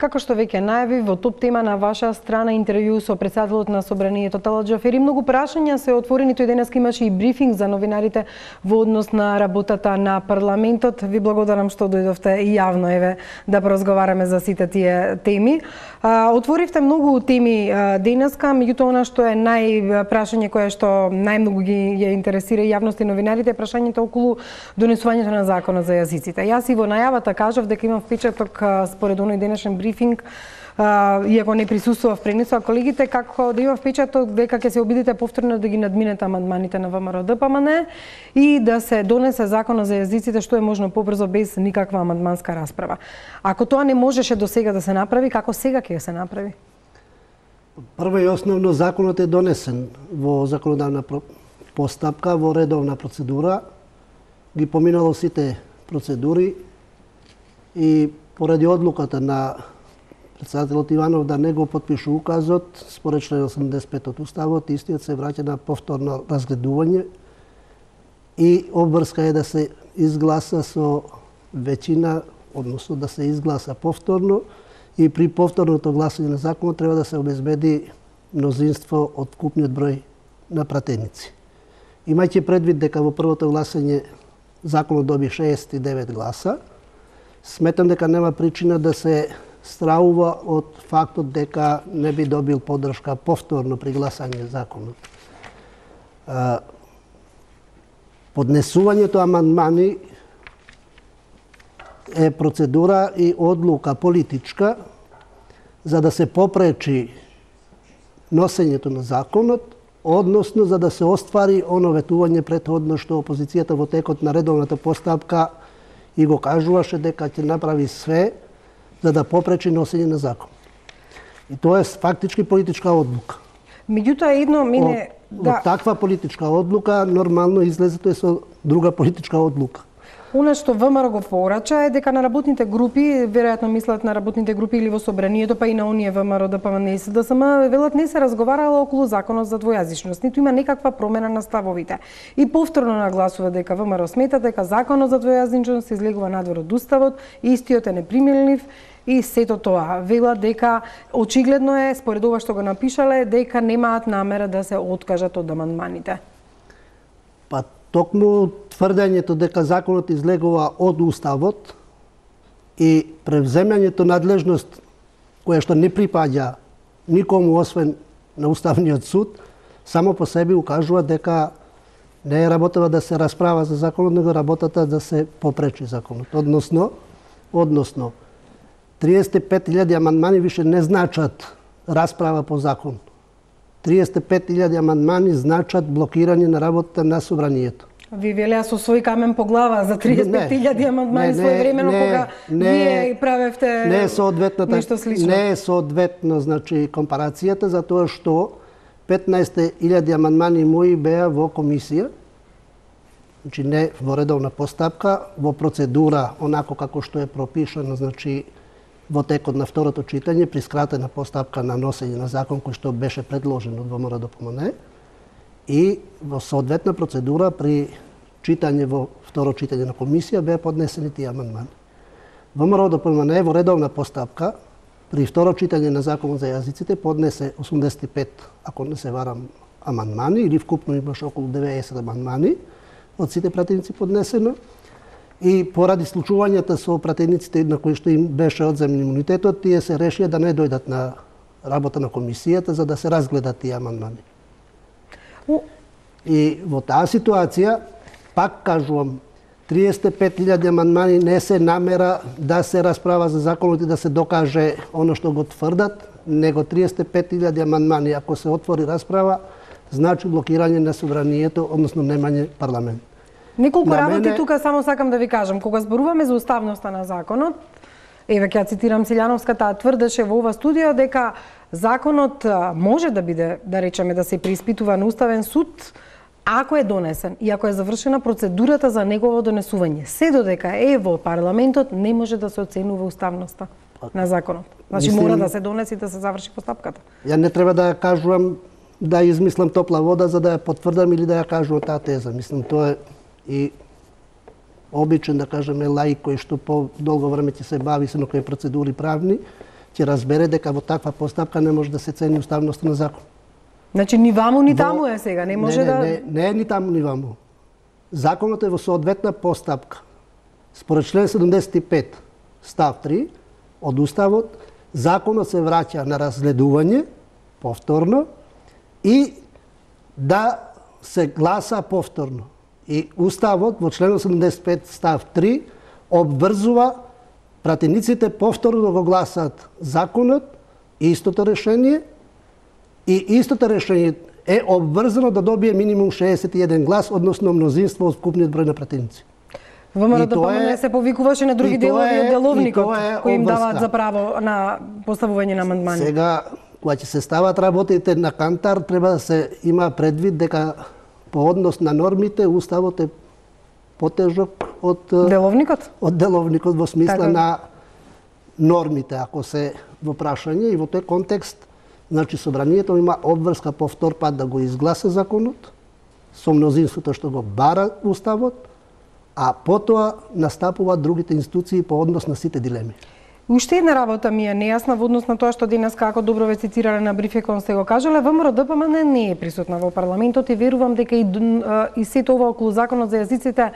Како што веќе најави во топ тема на ваша страна интервју со председателот на Собранието Талат Џафери, многу прашања се отворени. Тој денес имаше и брифинг за новинарите во однос на работата на парламентот. Ви благодарам што дојдовте и јавно да поразговараме за сите тие теми. Отворивте многу теми денеска, меѓутоа она што е прашање кое што најмногу ги интересира јавност и новинарите е прашањето околу донесувањето на законот за јазиците. Јас и во најавата кажав дека имам впечаток според оној денешен брифинг, иако не присуствував пренесува колегите, како да има впечаток дека ќе се обидите повторно да ги надминете амандманите на ВМРО ДПМН и да се донесе законот за јазиците што е можно побрзо без никаква амандманска расправа. Ако тоа не можеше до сега да се направи, како сега ќе се направи? Прво и основно законот е донесен во законодавна постапка, во редовна процедура, ги поминало сите процедури и поради одлуката на председателот Иванов да не го потпише указот, според член 85 од Уставот, истиот се враќа на повторно разгледување и обврска е да се изгласа со веќина, односно да се изгласа повторно и при повторното гласање на законот треба да се обезбеди мнозинство од вкупниот број на пратеници. Имајќи предвид дека во првото гласање законот доби 69 гласа, сметам дека нема причина да се страува од фактот дека не би добил поддршка повторно при гласање законот. Поднесувањето амандмани е процедура и одлука политичка за да се попречи носењето на законот, односно за да се оствари оно ветување претходно што опозицијата во текот на редовната постапка и го кажуваше дека ќе направи све за да попречи носење на закон. И тоа е фактички политичка одлука. Меѓутоа едно мине од таква политичка одлука нормално излезето е со друга политичка одлука. Она што ВМРО го порача е дека на работните групи, веројатно мислат на работните групи или во Собранието, па и на оние ВМРО ДПМН и СДСМ, велат не се разговарало околу законот за двојазичност, ниту има некаква промена на ставовите. И повторно нагласува дека ВМРО смета дека законот за двојазичност излегува надвор од Уставот, истиот е непримелив и сето тоа. Велат дека очигледно е, според ова што го напишале, дека немаат намера да се откажат од амандманите. Па токму тврдењето дека законот излегува од Уставот и превземањето надлежност која што не припаѓа никому освен на Уставниот суд, само по себе укажува дека не е работата да се расправа за законот, него работата да се попречи законот. Односно 35.000 амандмани више не значат расправа по закон. 35.000 амандмани значат блокирање на работата на Собранието. Ви велеа со свој камен по глава за 35.000 амандмани своевремено кога вие правевте нешто слично. Не е соодветно, значи, компарацијата, затоа што 15.000 амандмани мои беа во комисија, значи не во редовна постапка, во процедура, онако како што е пропишано, значи, во текот на второто читање, при скратена постапка на носење на закон кој што беше предложен од ВМРО ДПМН и во соодветна процедура при читање во второ читање на комисија беа поднесени тие амандмани. ВМРО ДПМН во редовна постапка при второ читање на законот за јазиците поднесе 85, ако не се варам, амандмани или вкупно имаше околу 90 амандмани од сите пратеници поднесено. И поради случувањата со пратениците на кои што им беше одземен имунитетот, тие се решија да не дојдат на работа на комисијата за да се разгледат тие амандмани. И во таа ситуација, пак кажувам, 35.000 амандмани не се намера да се расправа за законот и да се докаже оно што го тврдат, него 35.000 амандмани, ако се отвори расправа, значи блокирање на Собранието, односно немање парламент. Неколку работи тука само сакам да ви кажам. Кога зборуваме за уставноста на законот, еве ќе цитирам Силјановска, таа тврдеше во ова студија дека законот може да биде, да речеме, да се преиспитува на Уставен суд ако е донесен и ако е завршена процедурата за негово донесување. Се додека е во парламентот не може да се оценува уставноста на законот. Значи мора да се донесе и да се заврши постапката. Ја не треба да ја кажувам, да измислам топла вода за да ја потврдам или да ја кажувам таа теза. Мислам, тоа е и обичен, да кажеме, лаик кој што по долго време ќе се бави со некои процедури правни, ќе разбере дека во таква постапка не може да се цени уставноста на закон. Значи ни ваму ни таму е сега, не може не е ни таму ни ваму. Законот е во соодветна постапка. Според член 75 став 3 од Уставот, законот се враќа на разгледување повторно и да се гласа повторно. И Уставот во член 75 став 3 обврзува пратениците повторно да го гласат законот и истото решение, и истото решение е обврзано да добие минимум 61 глас, односно мнозинство од вкупниот број на пратеници. ВМРО ДПМН се повикуваше на други делови од деловникот, кои им даваат за право на поставување на амандмани. Сега, кога ќе се стават работите на кантар, треба да се има предвид дека по однос на нормите, Уставот е потежок од деловникот? Од деловникот во смисла така на нормите, ако се во прашање, и во тој контекст, значи собранието има обврска по втор пат да го изгласа законот, со мнозинството што го бара Уставот, а потоа настапуваат другите институции по однос на сите дилеми. Уште една работа ми е нејасна во однос на тоа што денес, како добро ве цитирале на брифингот сте го кажале, ВМРО ДПМН не е присутна во парламентот и верувам дека и сето ова околу законот за јазиците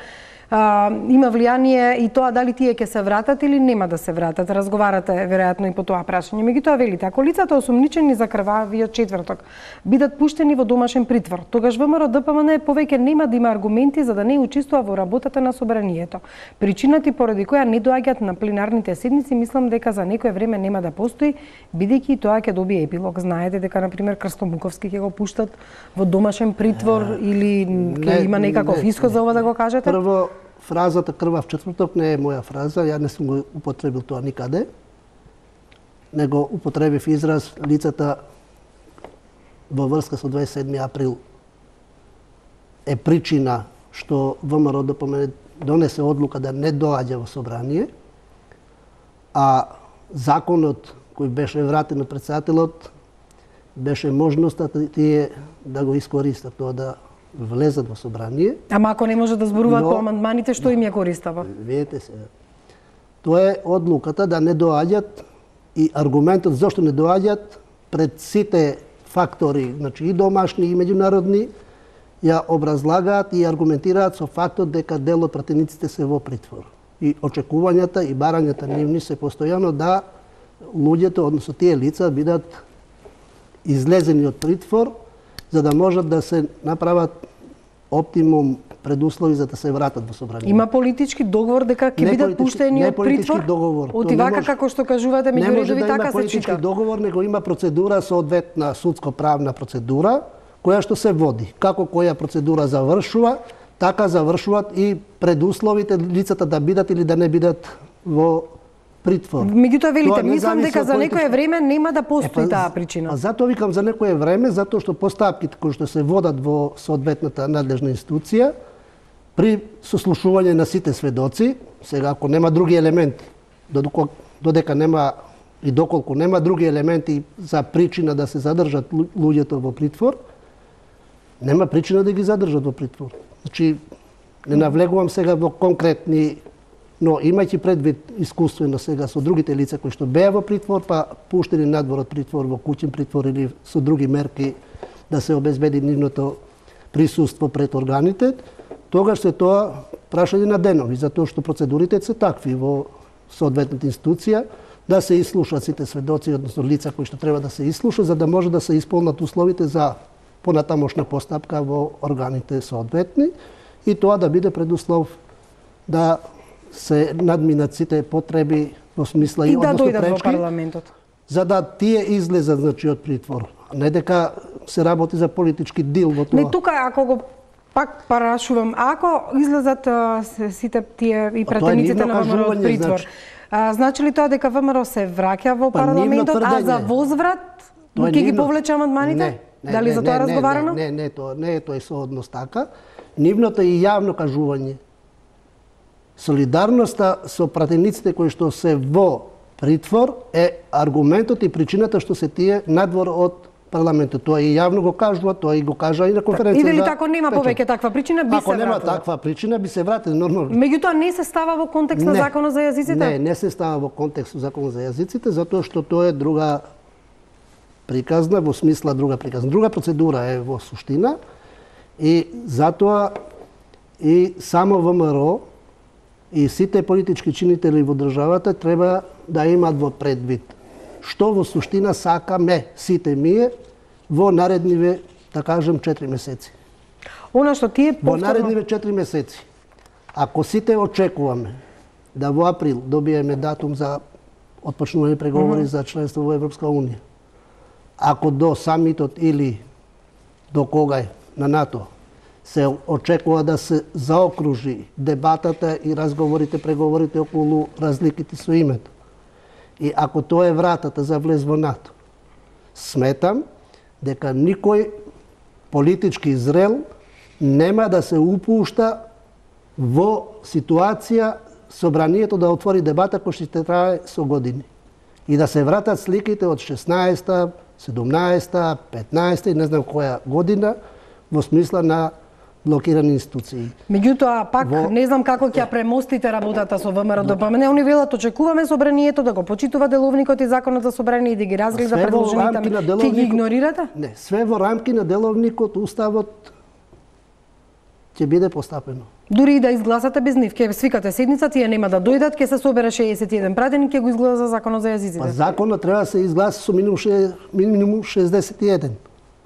има влијание и тоа дали тие ќе се вратат или нема да се вратат. Разговарате веројатно и по тоа прашање. Меѓутоа велите, ако лицата осумничени за крвавиот четврток бидат пуштени во домашен притвор, тогаш ВМРО ДПМН повеќе нема да има аргументи за да не учествува во работата на собранието. Причината поради која не доаѓаат на пленарните седници, мислам дека за некое време нема да постои, бидејќи тоа ќе добие епилог. Знаете дека на пример Крсто Муковски ќе го пуштат во домашен притвор или ќе има некаков искоз за ова да го кажете? Прво, фразата крвав четврток не е моја фраза, ја не сум го употребил тоа никаде. Него употребив израз лицата во врска со 27 април е причина што ВМРО ДПМН донесе одлука да не доаѓа во собрание, а законот кој беше вратен од претседателот беше можноста тие да го искористат тоа да влезат во собрание. Ама ако не може да зборуваат по амандманите, што им ја користава? Видете сега. Тоа е одлуката да не доаѓаат и аргументот зошто не доаѓаат пред сите фактори, значи и домашни и меѓународни, ја образлагаат и аргументираат со фактот дека дел од пратениците се во притвор. И очекувањата и барањата нивни се постојано да луѓето, односно тие лица, бидат излезени од притвор, за да можат да се направат оптимум предуслови за да се вратат во собрание. Има политички договор дека ќе бидат пуштени од притвор? Договор. Отивака како што кажувате меѓу редови, така се чита. Не може да има политички договор, него има процедура, соодветна судско-правна процедура, која што се води. Како која процедура завршува, така завршуваат и предусловите лицата да бидат или да не бидат во притвор. Меѓутоа велите, мислам дека за некое време нема да постои таа причина. Затоа викам за некое време, затоа што постапките кои што се водат во соодветната надлежна институција, при сослушување на сите сведоци, сега ако нема други елементи, додека нема и доколку нема други елементи за причина да се задржат луѓето во притвор, нема причина да ги задржат во притвор. Значи, не навлегувам сега во конкретни, но имајќи предвид искуствено сега со другите лица кои што беа во притвор, па пуштени надвор од притвор во куќен притвор или со други мерки да се обезбеди нивното присуство пред органите, тогаш се тоа прашање на денови, затоа што процедурите се такви во соодветната институција, да се ислушат сите сведоци, односно лица кои што треба да се ислушат, за да може да се исполнат условите за понатамошна постапка во органите соодветни и тоа да биде предуслов да се надминат сите потреби во смисла и да односно дојдат пречки, во парламентот. За да тие излезат значи од притвор. Не дека се работи за политички дил во тоа. Не, тука ако го пак парашувам, ако излезат сите тие и пратениците на ВМРО од притвор, значи ли тоа дека ВМРО се враќа во парламентот, а за возврат ќе ги повлече амандманите? Дали за тоа разговарано? Не, тоа не е тој сооднос така. Нивното и јавно кажување. Солидарноста со пратениците кои што се во притвор е аргументот и причината што се тие надвор од парламентот. Тоа и јавно го кажува, тоа и го кажа и на конференција. И дали тако нема повеќе таква причина, би се вратила? Ако нема таква причина, би се вратила нормално. Меѓутоа не се става во контекст на Законот за јазиците? Не се става во контекст на Законот за јазиците, затоа што тоа е друга приказна, во смисла друга приказна. Друга процедура е во суштина и затоа и само ВМРО и сите политички чинители во државата треба да имаат во предвид што во суштина сакаме сите ние во наредниве, да кажем, 4 месеци. Она што тие Во наредниве 4 месеци. Ако сите очекуваме да во април добиеме датум за отпочнување преговори за членство во Европска унија, ако до самитот или до когај на НАТО се очекува да се заокружи дебатата и разговорите, преговорите околу разликите со името, и ако тоа е вратата за влез во НАТО, сметам дека никој политички зрел нема да се упушта во ситуација собранието да отвори дебата кој ќе трае со години и да се вратат сликите од 16-та, 17-та, 15-та и не знам која година во смисла на блокирани институции. Меѓутоа, пак не знам како ќе премостите работата со ВМРО-ДПМНЕ. Они велат, очекуваме собранието да го почитува деловникот и Законот за собрание и да ги разгледа предложените. Ќе ги игнорирате? Не, све во рамки на деловникот, уставот ќе биде постапено. Дури и да изгласате без нив, ќе свикате седница, тие нема да дојдат, ќе се собере 61 пратеник, ќе го изгласа Законот за јазиците. Па законот треба да се изгласи со минимум 61.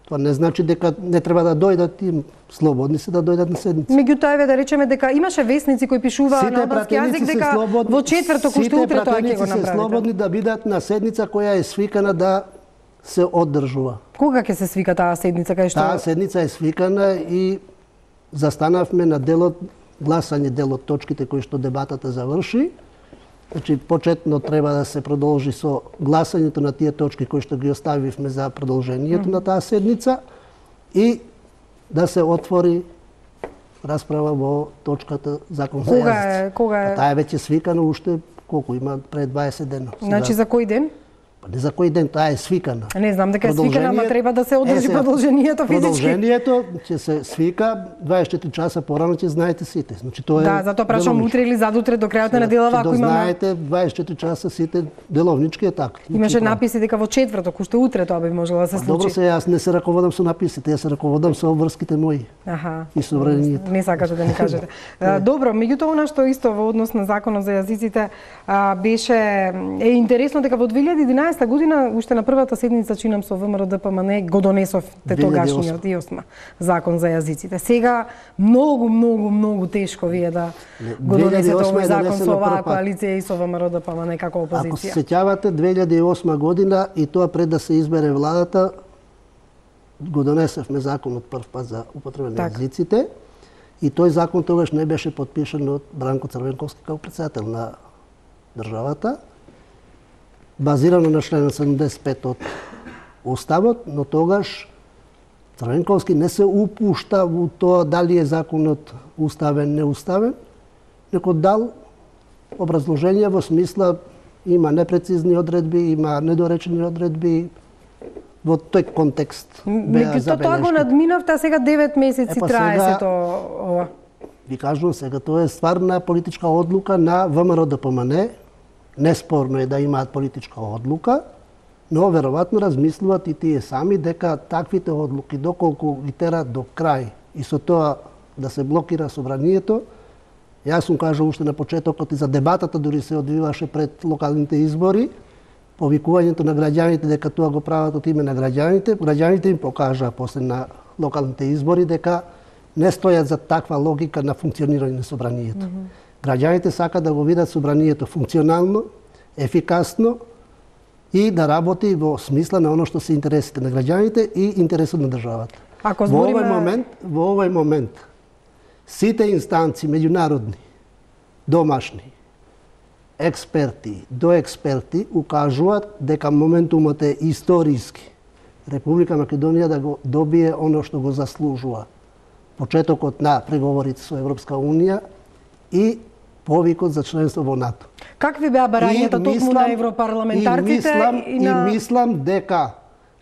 Тоа не значи дека не треба да дојдат и слободни се да дојдат на седница. Меѓутоа, еве да речеме дека имаше весници кои пишуваа на албански јазик дека во четврток уште утре тоа ќе го направите. Сите пратеници се слободни да бидат на седница која е свикана да се одржува. Кога ќе се свика таа седница кај што? Таа седница е свикана и застанавме на делот гласање, делот точките кои што дебатата заврши. Значи, почетно треба да се продолжи со гласањето на тие точки кои што ги оставивме за продолжението на таа седница и да се отвори расправа во точката Закон за јазиците. Кога е? Таа е веќе свикана уште колку има пред 20 дена. Значи за кој ден? Па не за кој ден, таа е свикана. Не знам дека е свикана, ама треба да се одржи продолжението физички. Продолжението ќе се свика 24 часа порано, ќе знаете сите. Значи тоа е. Да, затоа прашам утре или задутре до крајот на неделава ако имаме. Знаете 24 часа сите деловнички е така. Имаше написи дека во четврток, уште утре тоа би можело да се случи. Добро, се јас не се раководам со написите, јас се раководам со обврските мои. Аха. И собранието. Не сакате да ни кажете. Добро, меѓутоа она што исто во однос на Законот за јазиците беше интересно дека во 2011 година уште на првата седница чинам со ВМРО-ДПМНЕ го донесовте тогашниот 2008 Закон за јазиците. Сега многу тешко вие да го донесете овој закон со оваа коалиција и со ВМРО-ДПМНЕ како опозиција. Ако се сеќавате 2008 година и тоа пред да се избере владата го донесевме законот прв пат за употреба на јазиците и тој закон тогаш не беше потпишан од Бранко Црвенковски како претседател на државата, базирано на член 75 од Уставот, но тогаш Црвенковски не се упушта во тоа дали е законот уставен, неуставен, неко дал образложение во смисла има непрецизни одредби, има недоречени одредби, во тој контекст беа забелешки. Тоа го надминавте, а сега 9 месеци трае сето ова. Ви кажувам сега, тоа е стварна политичка одлука на ВМРО-ДПМНЕ. Неспорно е да имаат политичка одлука, но веројатно размислуваат и тие сами дека таквите одлуки, доколку ги терат до крај и со тоа да се блокира собранието, јас сум кажал уште на почетокот и за дебатата дури се одвиваше пред локалните избори, повикувањето на граѓаните дека тоа го прават од име на граѓаните, граѓаните им покажаа после на локалните избори дека не стојат за таква логика на функционирање на собранието. Граѓаните сакаат да го видат собранието функционално, ефикасно и да работи во смисла на оно што се интересите на граѓаните и интересот на државата. Во овој момент сите инстанции меѓународни, домашни, експерти, доексперти укажуваат дека моментумот е историски. Република Македонија да го добие оно што го заслужува. Почетокот на преговорите со Европска унија и повикот за членство во НАТО. Какви беа барањата токму на европарламентарците и мислам дека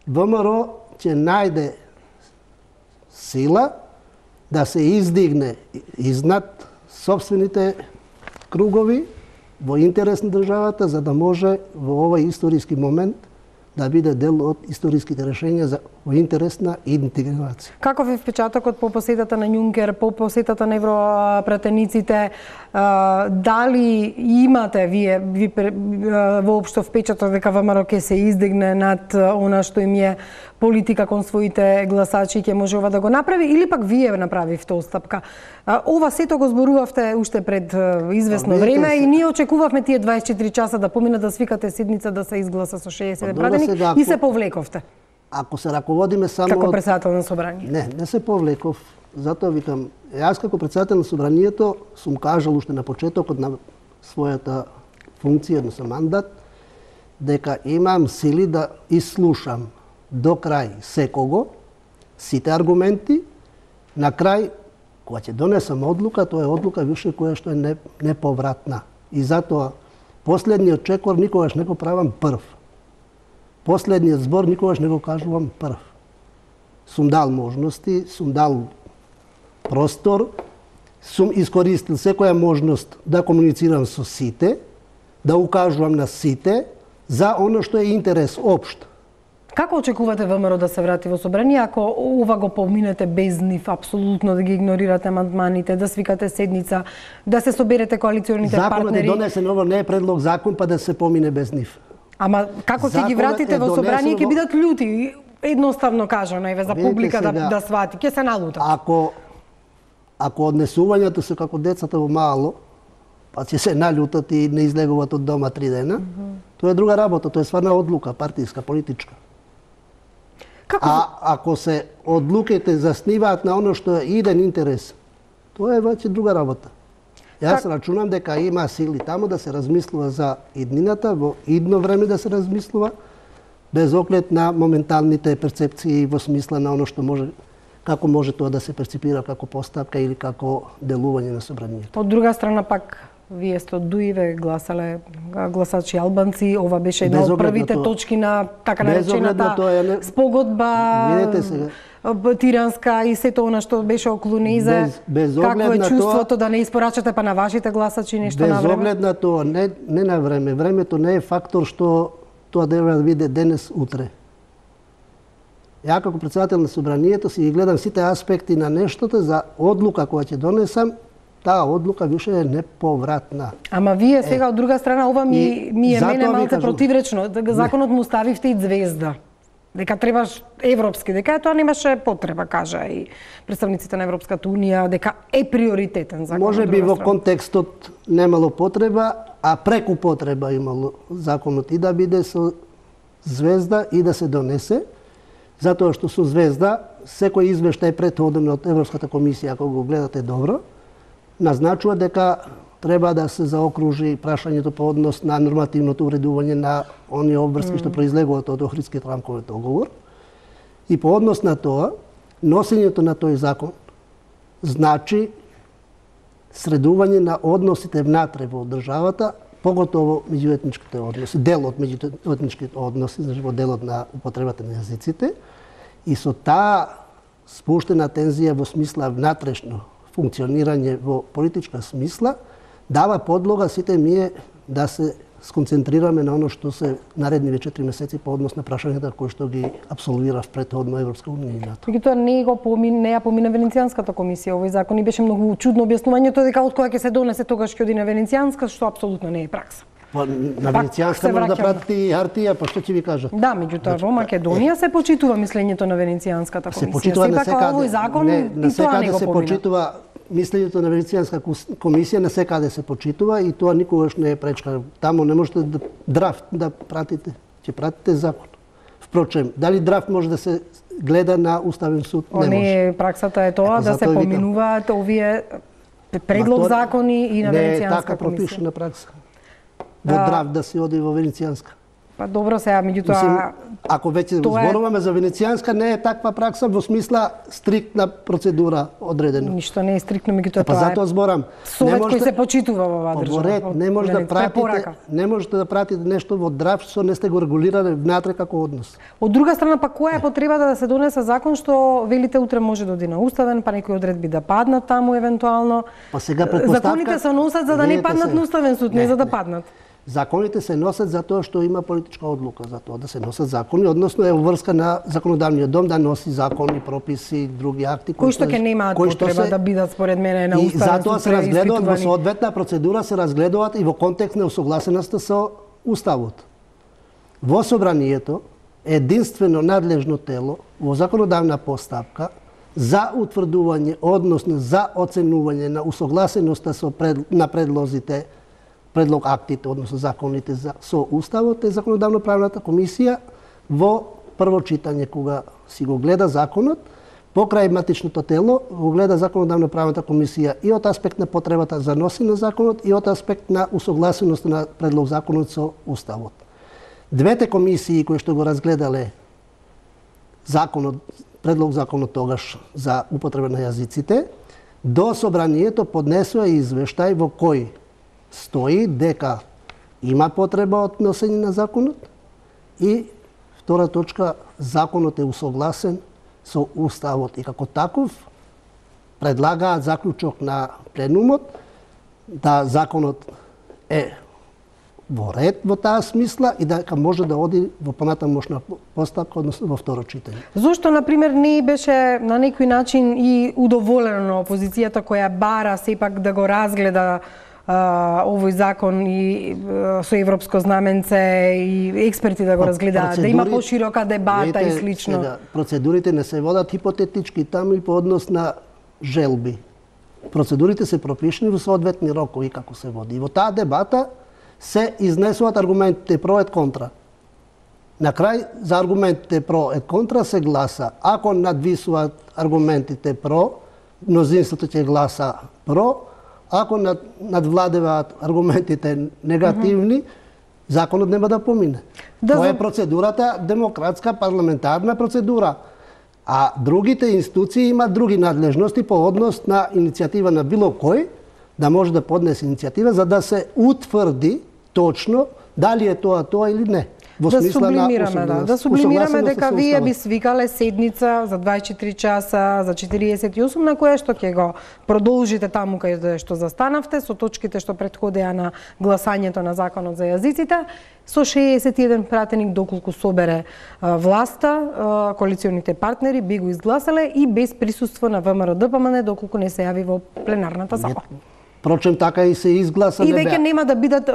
ВМРО ќе најде сила да се издигне изнад собствените кругови во интерес на државата, за да може во овој историски момент да биде дел од историските решенија во интерес на интеграција. Каков е впечатокот по посетата на Јункер, по посетата на европратениците? Дали имате вие воопшто впечаток дека ВМРО ќе се издигне над она што им е политика кон своите гласачи и ќе може ова да го направи, или пак вие направивте отстапка? Ова сето го зборувавте уште пред известно време и ние очекувавме тие 24 часа да поминат, да свикате седница, да се изгласа со 60 пратеник и се повлековте. Ако се раководиме само како председател на собрание. Не се повлеков. Затоа викам, јас како председател на собранието сум кажал уште на почетокот на својата функција, односно мандат, дека имам сили да изслушам до крај секого, сите аргументи, на крај, кога ќе донесам одлука, тоа е одлука више која што е неповратна. И затоа, последниот чекор никогаш не го правам прв. Последниот збор никогаш не го кажувам прв. Сум дал можности, сум дал простор, сум искористил секоја можност да комуницирам со сите, да укажувам на сите за оно што е интерес општ. Како очекувате ВМРО да се врати во собрание ако ова го поминете без нив, апсолутно да ги игнорирате амандманите, да свикате седница, да се соберете коалиционите партнери? Законот е донесен, ова не е предлог закон, па да се помине без нив. Ама како ќе ги вратите во собрание, ќе бидат љути, едноставно кажано, еве за публика да свати, ќе се налутат. Ако однесувањето се како децата во мало, па ќе се налутат и не излегуваат од дома 3 дена, тоа е друга работа, тоа е стварна одлука, партиска, политичка. Ако се одлуките засниваат на оно што е иден интерес, тоа е веќе друга работа. Јас рачунам дека има сили таму да се размислува за иднината, во идно време да се размислува, без оглед на моменталните перцепции во смисла на оно што може, како може тоа да се перципира како постапка или како делување на собранието. Од друга страна пак, вие сте од Дуиве, гласачи албанци, ова беше една од првите точки на така наречената спогодба тиранска и сето она што беше околу нејзе. Какво е чувството да не испорачате па на вашите гласачи нешто на време? Без оглед на тоа, не на време. Времето не е фактор што тоа треба да биде денес, утре. Ја како председател на собранието си ги гледам сите аспекти на нештото за одлука која ќе донесам, таа одлука више е неповратна. Ама вие сега од друга страна ова ми е мене малце противречно. Законот му ставивте и звезда. Дека требаш европски, дека тоа немаше потреба, кажа и представниците на Европската унија, дека е приоритетен закон. Може би во контекстот немало потреба, а преку потреба имало законот и да биде со звезда и да се донесе, затоа што со звезда секој извештај претходен од Европската комисија, ако го гледате добро, назначува дека треба да се заокружи прашањето по однос на нормативното уредување на оние обврски што произлегуваат од Охридскиот рамков договор. И по однос на тоа, носењето на тој закон значи средување на односите внатре во државата, поготово меѓуетничките односи, дел од меѓуетничките односи, значи во делот на употребата на јазиците, и со таа спуштена тензија во смисла внатрешно функционирање во политичка смисла, дава подлога сите ние да се сконцентрираме на оно што се наредниве 4 месеци по однос на прашањата кои што ги апсолвира претходно Европска унија и НАТО. Меѓутоа не ја помина Венецијанската комисија овој закон и беше многу чудно објаснувањето дека од кога ќе се донесе тогаш ќе оди на Венецијанска, што апсолутно не е пракса. На Венецијанска може да пратите и хартија, па што ќе ви кажа? Да, меѓутоа во Македонија се почитува мислењето на Венецијанската комисија. Се почитува на секаде. Овој закон и тоа не го се почитува мислењето на Венецијанска комисија, на секаде се почитува и тоа никогаш не е пречка. Таму не можете драфт да пратите, ќе пратите закон. Впрочем, дали драфт може да се гледа на Уставен суд? Не може. Праксата е тоа да се поминуваат овие предлог закони и на Венецијанска комисија. Не е така пропишена пракса. Во драфт да се оди во Венецијанска. Па добро сега, меѓутоа ако веќе зборуваме за Венецијанска, не е таква пракса во смисла стриктна процедура одредена. Ништо не е стриктно, меѓутоа па затоа зборам. Совет кој се почитува во оваа држава. Не можете да пратите нешто во драв што не сте го регулирале внатре како однос. Од друга страна, па која е потребата да се донесе закон што велите утре може да оди на уставен, па некои одредби да паднат таму евентуално. Па сега претпоставка законите се носат за да не паднат на уставен суд, не за да паднат. Законите се носат затоа што има политичка одлука за тоа да се носат закони, односно е врска на законодавниот дом да носи закони, прописи, други акти кои што ќе немаат потреба да бидат според мене на уставен суд. И затоа се разгледуваат во соодветна процедура, се разгледуваат и во контекст на усогласеноста со уставот. Во собранието единствено надлежно тело во законодавна постапка за утврдување, односно за оценување на усогласеноста на предлозите, предлог актите, односно законите со уставот е законодавно-правната комисија во прво читање кога си го гледа законот, покрај матичното тело го гледа законодавно-правната комисија и од аспект на потребата за носи на законот и од аспект на усогласеност на предлог законот со уставот. Двете комисии кои што го разгледале законот, предлог законот тогаш за употреба на јазиците, до собранието поднесува извештај во кој стои дека има потреба од носење на законот и втора точка, законот е усогласен со уставот и како таков предлагаат заклучок на пленумот да законот е во ред во таа смисла и дека може да оди во понатамошна постапка, односно во второ читање. Зошто, например, не беше на некој начин и удоволена опозицијата која бара сепак да го разгледа овој закон и со европско знаменце и експерти да го разгледаат, да има поширока дебата и слично. Сега, процедурите не се водат хипотетички таму и по однос на желби. Процедурите се пропишани во соодветни рокови како се води. И во таа дебата се изнесуваат аргументите про и контра. На крај за аргументите про и контра се гласа. Ако надвисуваат аргументите про, мнозинството ќе гласа про. Ако надвладеваат аргументите негативни, законот нема да помине. Тоа е процедурата, демократска парламентарна процедура. А другите институции имаат други надлежности по однос на иницијатива на било кој да може да поднесе иницијатива за да се утврди точно дали е тоа или не. Да сублимираме дека вие би свикале седница за 24 часа, за 48 на која што ќе го продолжите таму каде што застанавте со точките што претходеа на гласањето на законот за јазиците, со 61 пратеник доколку собере власта, коалиционите партнери би го изгласале и без присуство на ВМРО-ДПМН доколку не се јави во пленарната зала. Впрочем, така и се изгласа. И веќе нема да бидат,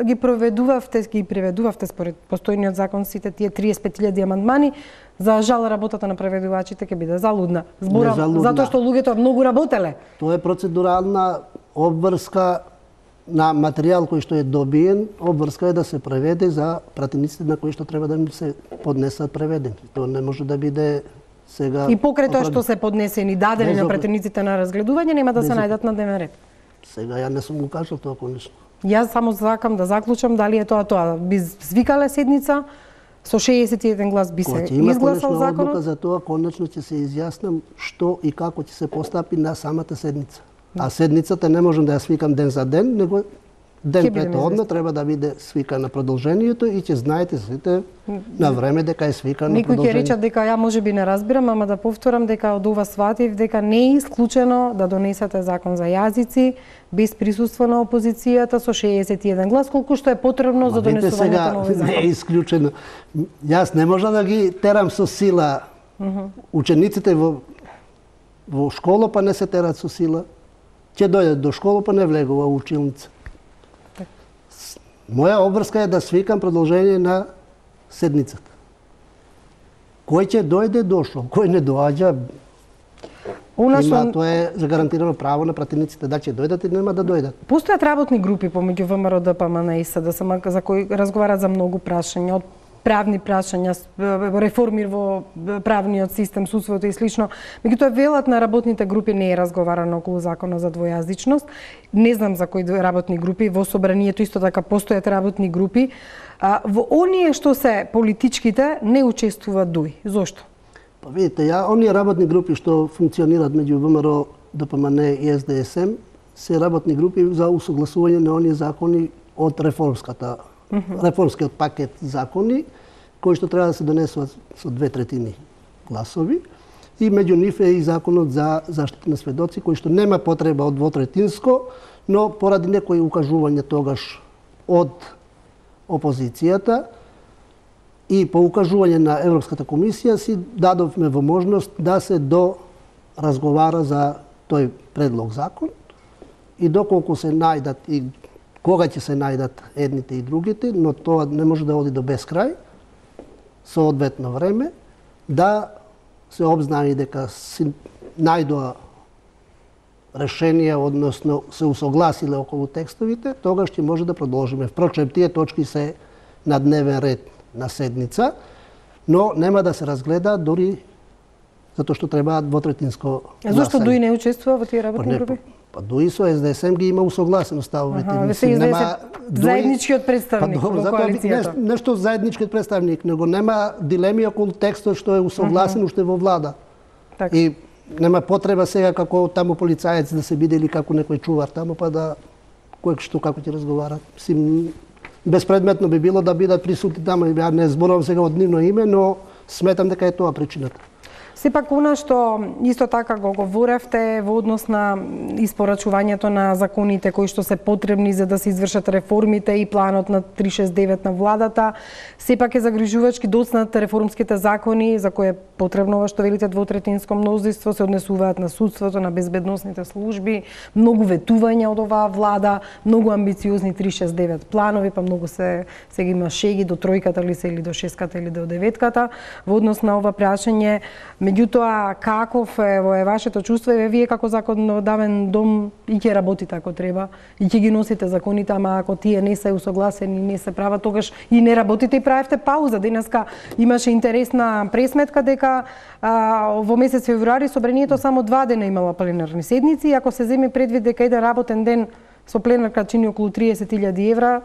ги преведувавте според постојниот закон сите тие 35.000 амандмани, за жал работата на преведувачите ќе биде залудна. Зборам затоа што луѓето многу работеле. Тоа е процедурална обврска на материјал кој што е добиен, обврска е да се преведе за пратениците на кои што треба да им се поднесат преведени. Тоа не може да биде сега. И покрај тоа што се поднесени дадени на пратениците на разгледување нема да се најдат на дневен ред. Сега ја не сум го кажал тоа конечно. Јас само сакам да заклучам дали е тоа. Би свикале седница со 61 глас би се изгласал законот. Одлука за тоа конечно ќе се изјаснам што и како ќе се постапи на самата седница. А седницата не можам да ја свикам ден за ден, него ден претходно треба да биде свикана продолжението и ќе знаете сите на време дека е свикано продолжението. Некои ќе речат дека ја можеби не разбирам, ама да повторам дека од ова сватив дека не е исклучено да донесете закон за јазици без присуство на опозицијата со 61 глас, колку што е потребно за донесувањето на овој закон. Не е исклучено. Јас не можам да ги терам со сила. Учениците во школа па не се терат со сила. Ќе дојдат до школа па не влегува во училница. Моја обврска е да свикам продолжение на седницата. Кој ќе дојде, дошол. Кој не доаѓа, тоа е загарантирано право на пратениците да ќе дојдат и нема да дојдат. Постојат работни групи помеѓу ВМРО, ДПМН и СДСМ за кои разговарат за многу прашања, од правни прашања, реформи во правниот систем, судството и слично. Меѓутоа, велат на работните групи не е разговарано околу закона за двојазичност. Не знам за кои работни групи, во собранието исто така постојат работни групи. Во оние што се политичките не учествува ДУИ. Зошто? Па видите, оние работни групи што функционираат меѓу ВМРО, ДПМН и СДСМ се работни групи за усогласување на оние закони од реформскиот пакет закони, кои што треба да се донесуваат со 2/3 гласови. И меѓу нив е и законот за заштита на сведоци, кој што нема потреба од двотретинско, но поради некои укажувања тогаш од опозицијата и по укажување на Европската комисија си дадовме во можност да се разговара за тој предлог закон и доколку се најдат и кога ќе се најдат едните и другите, но тоа не може да оди до безкрај, соодветно време, да се обзнани дека се најдоа решение, односно се усогласиле околу текстовите, тогаш ќе може да продолжиме. Впрочем, тие точки се на дневен ред на седница, но нема да се разгледа дури затоа што треба двотретинско гласање. Зошто ДУИ не учествува во тие работни групи? Па ДУИ со СДСМ ги има усогласено ставовите. Заедничкиот представник во коалицијата. Нешто заедничкиот представник, него нема дилеми околу текстот што е усогласен уште во влада. Так. И нема потреба сега како таму полицаец да се биде или како некој чувар таму, па да кој што како ќе разговара. Безпредметно би било да бидат присутни таму. Ја не зборувам сега од нивно име, но сметам дека е тоа причината. Сепак, она што исто така го говоревте во однос на испорачувањето на законите кои што се потребни за да се извршат реформите и планот на 369 на владата, сепак е загрижувачки доцнат реформските закони за кои е потребно ова што велите двотретинско мнозинство, се однесуваат на судството, на безбедносните служби, многу ветувања од оваа влада, многу амбициозни 369 планови, па многу сега има шеги до тројката ли се или до шестката или до деветката во однос на ова прашање. Меѓутоа, каков е вашето чувство? Вие како законодавен дом и ќе работите ако треба, и ќе ги носите законите, ама ако тие не се усогласени, не се прават, тогаш и не работите и правевте пауза. Денеска имаше интересна пресметка дека во месец февруари собранието само 2 дена имала пленарни седници, и ако се земе предвид дека еден работен ден со пленарка чини околу 30.000 евра,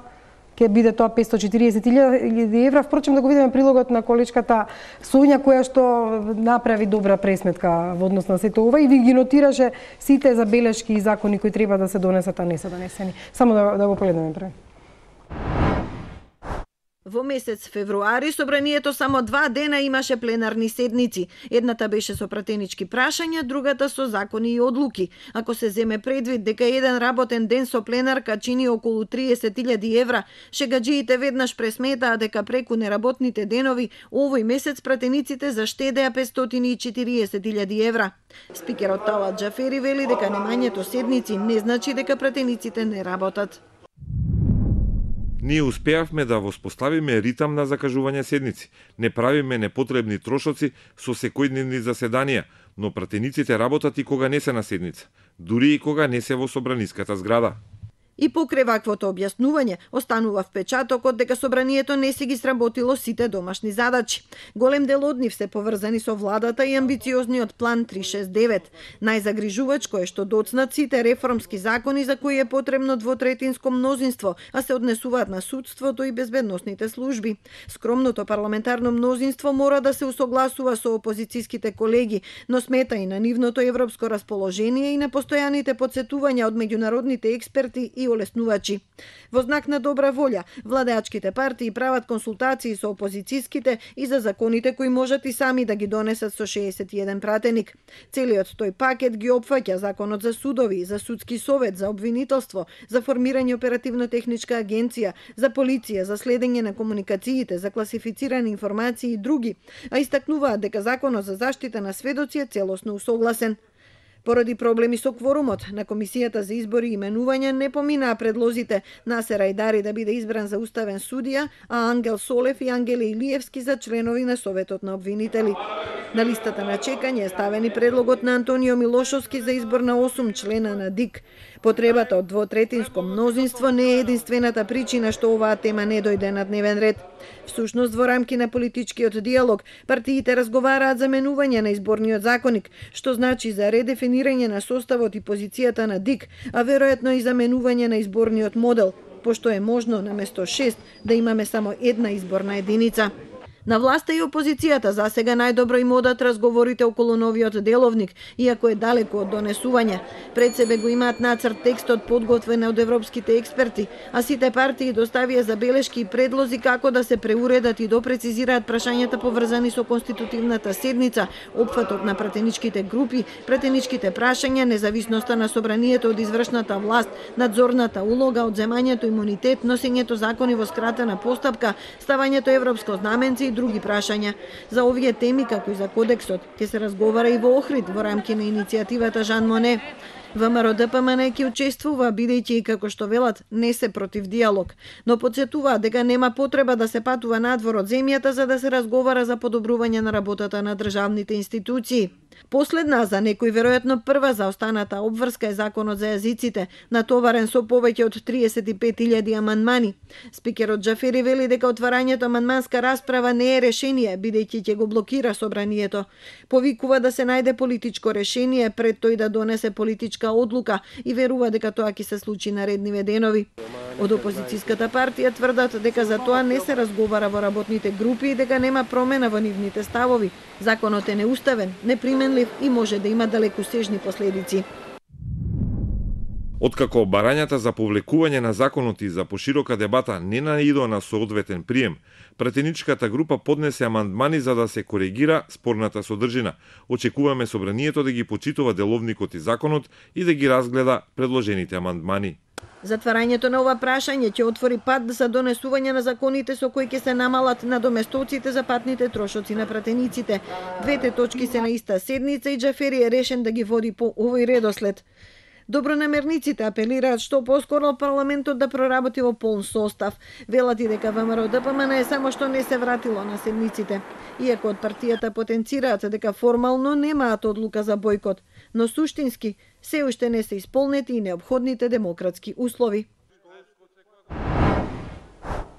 ќе биде тоа 540.000 евра. Впрочем, да го видиме прилогот на колечката Сонја, која што направи добра пресметка во однос на сето ова и ви ги нотираше сите забелешки и закони кои треба да се донесат, а не се донесени. Само да го погледнеме пред. Во месец февруари собранието само 2 дена имаше пленарни седници. Едната беше со пратенички прашања, другата со закони и одлуки. Ако се земе предвид дека еден работен ден со пленарка чини околу 30.000 евра, шегаджиите веднаш пресметаа дека преку неработните денови овој месец пратениците заштедеа 540.000 евра. Спикерот Талат Џафери вели дека немањето седници не значи дека пратениците не работат. Ние успеавме да воспоставиме ритам на закажување седници. Не правиме непотребни трошоци со секојдневни заседанија, но пратениците работат и кога не се на седница, дури и кога не се во собраниската зграда. И покрај ваквото објаснување, останува впечатокот дека собранието не си ги сработило сите домашни задачи. Голем дел од нив се поврзани со владата и амбициозниот план 369. Најзагрижувачко е што доцнат сите реформски закони за кои е потребно двотретинско мнозинство, а се однесуваат на судството и безбедносните служби. Скромното парламентарно мнозинство мора да се усогласува со опозицијските колеги, но смета и на нивното европско расположение и на постојаните потсетувања од меѓународните експерти и олеснувачи. Во знак на добра волја, владеачките партии прават консултации со опозицијските и за законите кои можат и сами да ги донесат со 61 пратеник. Целиот тој пакет ги опфаќа законот за судови, за судски совет, за обвинителство, за формирање оперативно-техничка агенција, за полиција, за следење на комуникациите, за класифицирани информации и други, а истакнуваат дека законот за заштита на сведоци е целосно усогласен. Поради проблеми со кворумот на Комисијата за избори и именувања не поминаа предлозите Насер Ајдари да биде избран за уставен судија, а Ангел Солев и Ангеле Илиевски за членови на Советот на обвинители. На листата на чекање е ставен и предлогот на Антонио Милошовски за избор на 8 члена на ДИК. Потребата од двотретинско мнозинство не е единствената причина што оваа тема не дојде на дневен ред. Всушност, во рамки на политичкиот диалог, партиите разговараат за менување на изборниот законник, што значи за редефинирање на составот и позицијата на ДИК, а веројатно и за менување на изборниот модел, пошто е можно наместо 6 да имаме само една изборна единица. На власта и опозицијата засега најдобро им одат разговорите околу новиот деловник, иако е далеку од донесување. Пред себе го имаат нацрт текстот подготвен од европските експерти, а сите партии доставија забелешки и предлози како да се преуредат и допрецизираат прашањата поврзани со конститутивната седница, опфатот на пратеничките групи, пратеничките прашања, независноста на собранието од извршната власт, надзорната улога, одземањето имунитет, носењето закони во скратена постапка, ставањето европско знаменце и други прашања. За овие теми, како и за кодексот, ќе се разговара и во Охрид во рамки на иницијативата Жан Моне. ВМРО-ДПМН ќе учествува, бидејќи, како што велат, не се против диалог, но потсетуваат дека нема потреба да се патува надвор од земјата за да се разговара за подобрување на работата на државните институции. Последна, за некој веројатно прва за останата обврска е законот за јазиците, натоварен со повеќе од 35.000 амандмани. Спикерот Џафери вели дека отварањето амандманска расправа не е решение, бидејќи ќе го блокира собранието. Повикува да се најде политичко решение пред тој да донесе политичка одлука и верува дека тоа ќе се случи наредниве денови. Од опозицијската партија тврдат дека за тоа не се разговара во работните групи и дека нема промена во нивните ставови. Законот е неуставен, неприменлив и може да има далекосежни последици. Откако барањата за повлекување на законот и за поширока дебата не наидоа на соодветен прием, пратеничката група поднесе амандмани за да се коригира спорната содржина. Очекуваме собранието да ги почитува деловникот и законот и да ги разгледа предложените амандмани. Затварањето на ова прашање ќе отвори пат за донесување на законите со кои ќе се намалат надоместоците за патните трошоци на пратениците. Двете точки се на иста седница и Џафери е решен да ги води по овој редослед. Добронамерниците апелираат што поскоро парламентот да проработи во полн состав. Велат и дека ВМРО-ДПМН е само што не се вратило на седниците. Иако од партијата потенцираат дека формално немаат одлука за бојкот, но суштински се уште не се исполнети и неопходните демократски услови.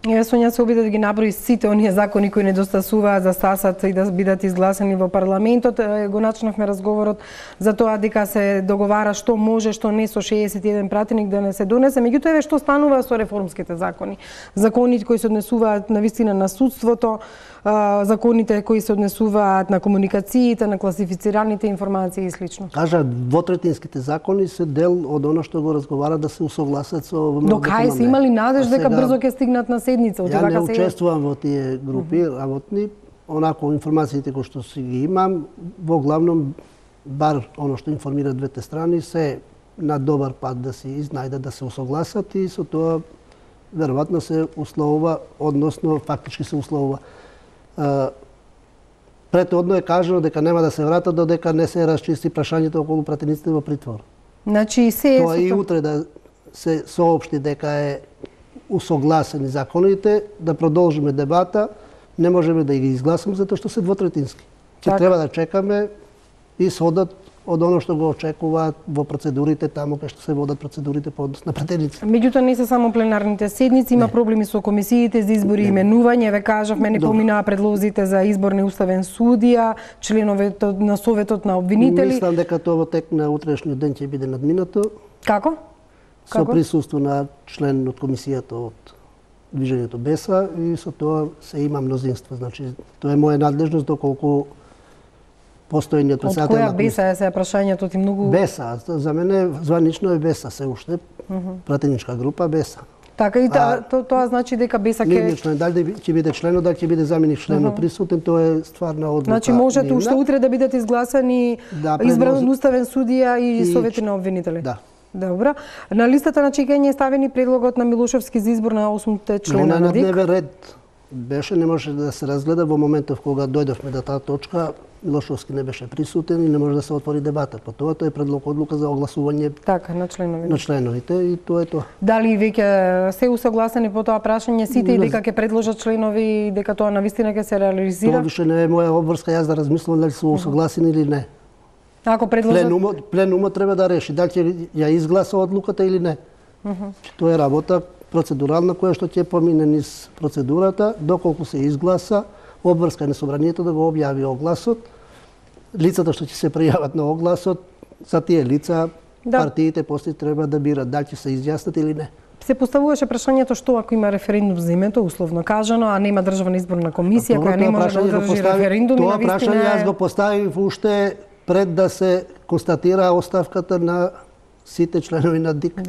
Сонја се обида да ги наброи сите оние закони кои недостасуваат за стасат и да бидат изгласани во парламентот. Го начнавме разговорот за тоа дека се договара што може, што не со 61 пратеник да не се донесе. Меѓутоа, еве што станува со реформските закони. Законите кои се однесуваат на вистина на судството, законите кои се однесуваат на комуникациите, на класифицираните информации и слично. Кажа, двотретинските закони се дел од оно што го разговара да се усогласат со ВМРО-ДПМН. До кај се имали надеж дека брзо ќе стигнат на седница? Ја не учествувам во тие групи работни, онако информациите кои што си ги имам, во главном бар оно што информираат двете страни се на добар пат да се изнајдат, да се усогласат и со тоа веројатно се условува, односно фактички се условува. Претhodно е кажано дека нема да се вратат додека не се расчисти прашањето околу пратениците во притвор. Значи се тоа и утре да се соопшти дека е усогласени законите, да продолжиме дебата, не можеме да ги изгласаме затоа што се двотретински. Ќе треба да чекаме и содот од оно што го очекуваат во процедурите таму кај што се водат процедурите по однос на пратеници. Меѓутоа не се само пленарните седници, има проблеми со комисиите за избори и именување. Ве кажавме, не поминаа предлозите за избор на уставен судија, членовете на советот на обвинители. Мислам дека тоа во тек на утрешниот ден ќе биде надминато. Како? Со присуство на член од комисијата од Движењето Беса и со тоа се има мнозинство. Значи, тоа е моја надлежност доколку постојниот председател на комисија. Од која Беса е прашањето ти многу? Беса, за мене званично е Беса, се уште пратеничка група Беса. Така и тоа значи дека Беса ке дали ќе биде членот, дали ќе биде заменик членот присутен, тоа е стварна одлука. Значи можете уште утре да бидат изгласани избран уставен судија и совети на обвинители. Да. Добро. На листата на чекање е ставени предлогот на Милошовски за избор на 8 члена на ДИК. На дневен ред беше, не може да се разгледа во моментов кога дојдовме до таа точка. Милошовски не беше присутен и не може да се отвори дебата. По тоа тој предлог одлука за огласување така на членовите. На членовите и тоа е тоа. Дали веќе се усогласени по тоа прашање сите и дека ќе предложат членови дека тоа навистина ќе се реализира? Тоа више не е моја обврска јас да размислам дали се усогласени или не. Ако предложат пленумот треба да реши дали ќе ја изгласа одлуката или не. Тоа е работа процедурална која што ќе помине низ процедурата, доколку се изгласа, обврска на собранието да го објави огласот. Лицата што ќе се пријават на огласот, за тие лица партиите после треба да бират дали ќе се изјаснат или не. Се поставуваше прашањето што ако има референдум за името, условно кажано, а нема државна изборна комисија која не може да одржи референдум. Тоа прашање јас го поставив уште пред да се констатира оставката на сите членови на ДИК.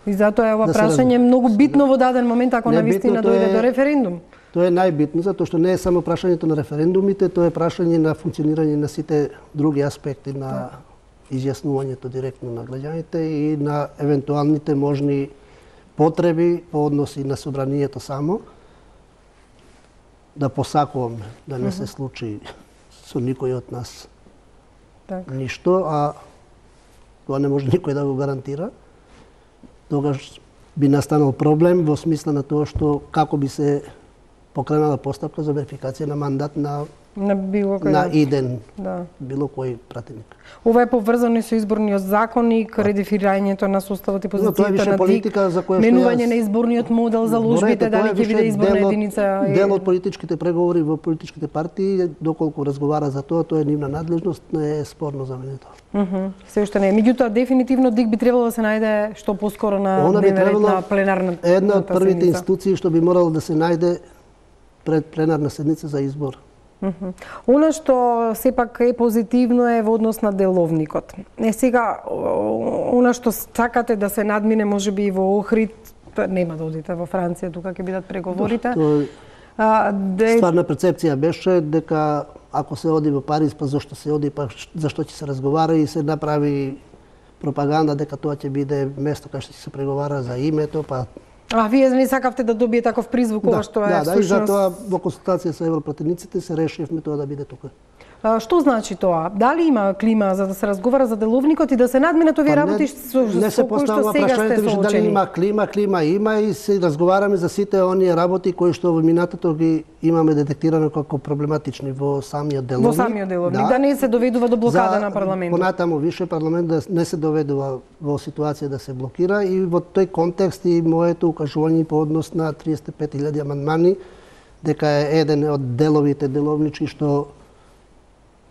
И затоа е ова прашање многу битно во даден момент ако навистина дојде до референдум. Тоа е најбитно, затоа што не е само прашањето на референдумите, тоа е прашање на функционирање на сите други аспекти на изјаснувањето директно на граѓаните и на евентуалните можни потреби по односи на собранието само. Да посакуваме да не се случи со никој од нас ништо, а тоа не може никој да го гарантира. Тогаш би настанал проблем во смисла на тоа што како би се покренала постапка за верификација на мандат на било кој на иден било кој пратеник. Ова е поврзано и со изборниот законник, редефинирањето на составот и позицијата на ДИК, менување на изборниот модел за ложбите, дали ќе биде изборна единица. Дел од политичките преговори во политичките партии, доколку разговара за тоа е нивна надлежност, не е спорно за мене тоа. Се уште не е. Меѓутоа, дефинитивно ДИК би требало да се најде што поскоро на дневен ред на пленарната седница. Една од првите институции што би морало да се најде пред пленарна седница за избор. Она што сепак е позитивно е во однос на деловникот. Сега, она што сакате да се надмине можеби и во Охрид, нема да одите во Франција, тука ќе бидат преговорите. Стварна перцепција беше дека ако се оди во Париз, па зашто се оди, па зашто ќе се разговара и се направи пропаганда дека тоа ќе биде место каде што ќе се преговара за името, па вие не сакавте да добиете таков призвук, ова што е всушност... и затоа во консултација со европратениците се решивме тоа да биде тука. Што значи тоа? Дали има клима за да се разговара за деловникот и да се надминат овие работи со кои што сега сте соочени? Дали има клима има и се разговараме за сите оние работи кои што во минатото ги имаме детектирано како проблематични во самиот деловник. Во самиот деловник, да не се доведува до блокада на парламентот. Понатаму више парламент да не се доведува во ситуација да се блокира и во тој контекст и моето укажување по однос на 35.000 амандмани дека е еден од деловите деловнички што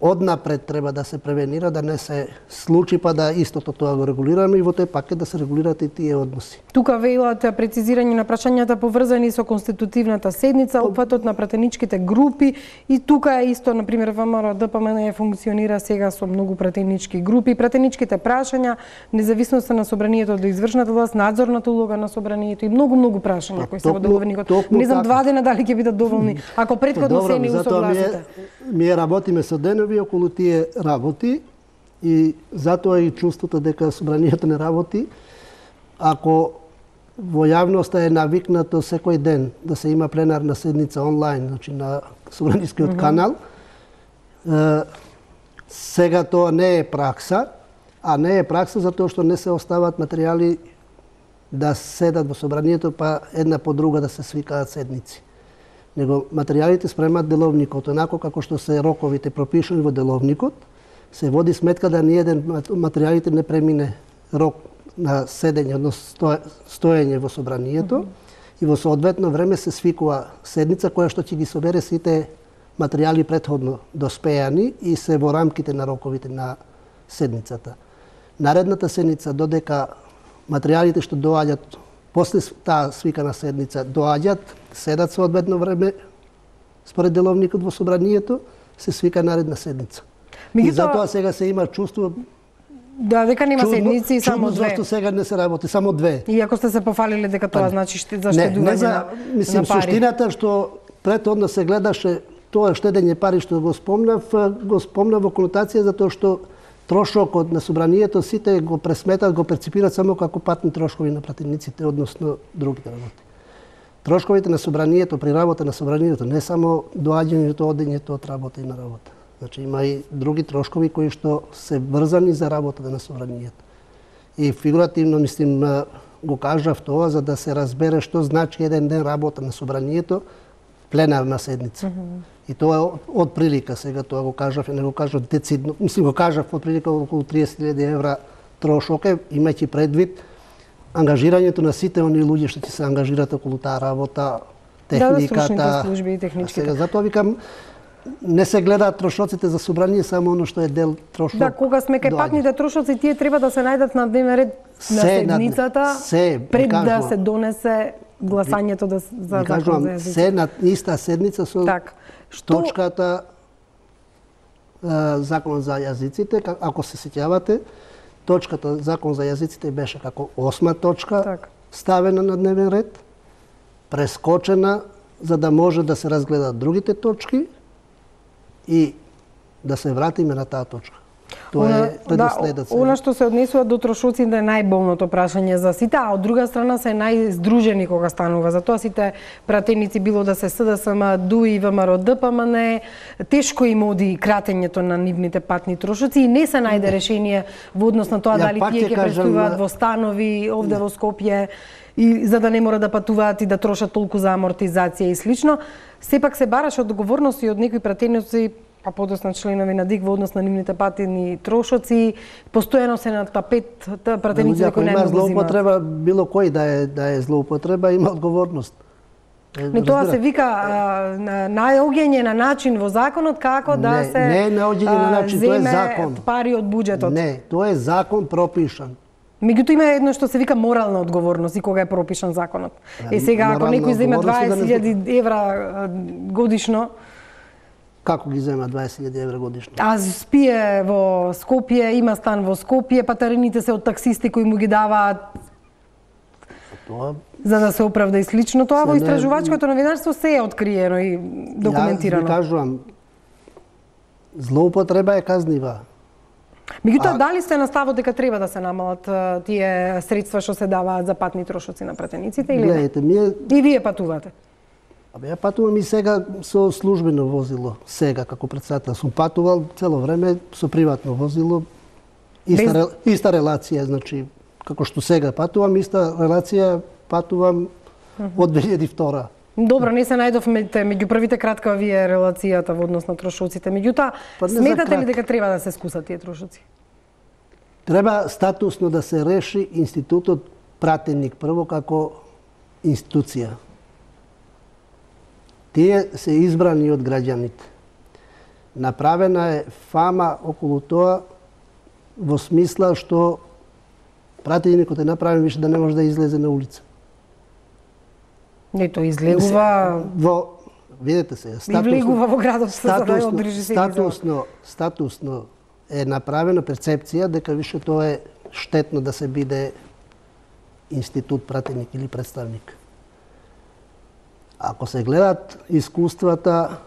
однапред треба да се превенира, да не се случи, па да истото тоа го регулираме и во тој пакет да се регулираат и тие односи. Тука велате прецизирање на прашањата поврзани со конститутивната седница, опфатот на пратеничките групи и тука е исто, например, ВМРО ДПМН функционира сега со многу пратенички групи, пратеничките прашања, независноста на собранието до извршната власт, надзорната улога на собранието и многу прашања кои се во деловникот. Не знам 2 дена дали ќе бидат доволни ако претходно се не усогласите. Ние работиме со денови околу тие работи и затоа и чувството дека собранието не работи. Ако во јавноста е навикнато секој ден да се има пленарна седница онлайн, значи на собранискиот канал, сега тоа не е пракса, а не е пракса затоа што не се остават материјали да седат во собранието па една по друга да се свикаат седници. Него материјалите спремат деловникот, онако како што се роковите пропишани во деловникот, се води сметка да ниеден материјалите не премине рок на седење, односно стоење во собранието и во соодветно време се свикува седница која што ќе ги собере сите материјали претходно доспејани и се во рамките на роковите на седницата. Наредната седница додека материјалите што доаѓаат после таа свикана седница доаѓаат, седат соодветно време според деловникот во собранието, се свика наредна седница. И затоа сега се има чувство дека нема седници и само 2. Зашто сега не се работи, само 2. И ако сте се пофалиле дека тоа значи заштедување на пари. Суштината што претходно се гледаше тоа штедење пари што го спомнав во конотација затоа што трошокот на собранието сите го пресметат, го перципираат само како патни трошкови на пратениците, односно другите работи. трошковите на собранието, при работа на собранието, не само доаѓањето, одењето од работа и на работа. Значи има и други трошкови кои што се врзани за работата на собранието. И фигуративно, мислим, го кажав тоа за да се разбере што значи еден ден работа на собранието, пленарна седница. И тоа е од прилика, сега тоа го кажав, не го кажав децидно, мислим го кажав од прилика околу 30.000 евра трошок, имајќи предвид ангажирањето на сите они луѓе што ќе се ангажират околу таа работа, техниката. Да, служби и техничките. Сега затоа викам, не се гледаат трошоците за собрание, само оно што е дел трошок. Да, кога сме кај патните трошоци, тие треба да се најдат на дневен ред на седницата, пред да се донесе гласањето за закон за јазиците. Се на иста седница со точката закон за јазиците, ако се сеќавате, точката закон за јазиците беше како 8 точка, ставена на дневен ред, прескочена за да може да се разгледат другите точки и да се вратиме на таа точка. Тоа е редоследот. Она што се однесува до трошоците е најболното прашање за сите, а од друга страна се најздружени кога станува. Затоа сите пратеници, било да се СДСМ, ДУИ, ВМРО, ДПМН, тешко им оди кратењето на нивните патни трошоци и не се најде решение во однос на тоа дали тие ќе престуваат во станови овде во Скопје и за да не мора да патуваат и да трошат толку за амортизација и слично. Сепак се бараше одговорност и од некои пратеници, па подосна членови на ДИК во однос на нивните патени трошоци, постојано се на тапет пратеници кои не го взимаат. Злоупотреба, било кој да е злоупотреба, има одговорност. Не тоа се вика наоѓање на начин во законот како да се не е наоѓање на начин, тоа е закон. Пари од буџетот. Не, тоа е закон пропишан. Меѓутоа има едно што се вика морална одговорност и кога е пропишан законот. Сега ако некој зема 20.000 евра годишно, како ги зема 20.000 евра годишно? А спие во Скопје, има стан во Скопје, патарините се од таксисти кои му ги даваат за да се оправда и слично. Тоа во истражувачкото новинарство се е откриено и документирано. Јас ви кажувам, злоупотреба е казнива. Меѓутоа, дали сте на ставот дека треба да се намалат тие средства што се даваат за патни трошоци на пратениците или не? И вие патувате? Ја патувам и сега со службено возило. Сега, како председател, сум патувал цело време со приватно возило. Иста релација, значи, како што сега патувам, иста релација патувам од 2002. Добро, не се најдовме меѓу првите кратка вие релацијата во однос на трошоците. Меѓутоа, сметате ли дека треба да се скусат тие трошоци? Треба статусно да се реши институтот пратеник прво како институција. Тие се избрани од граѓаните. Направена е фама околу тоа во смисла што пратеникот е направен више да не може да излезе на улица. Не, тој излегува видете се, влегува во градот за да одржи се. Статусно е направена перцепција дека више тоа е штетно да се биде институт пратеник или представник. Ако се гледат искуствата,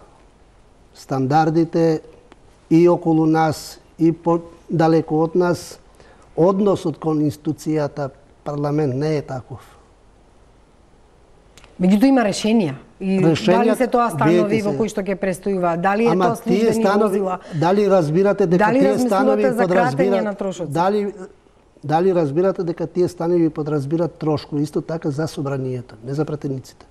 стандардите и околу нас, и далеко од нас, односот кон институцијата парламент не е таков. Меѓутоа има решенија. И дали се тоа станови во кои што ќе престојува? Дали е тоа службени возила? Дали разбирате дека тие станови подразбираат дали разбирате дека тие станови подразбираат трошкови исто така за собранието, не за пратениците,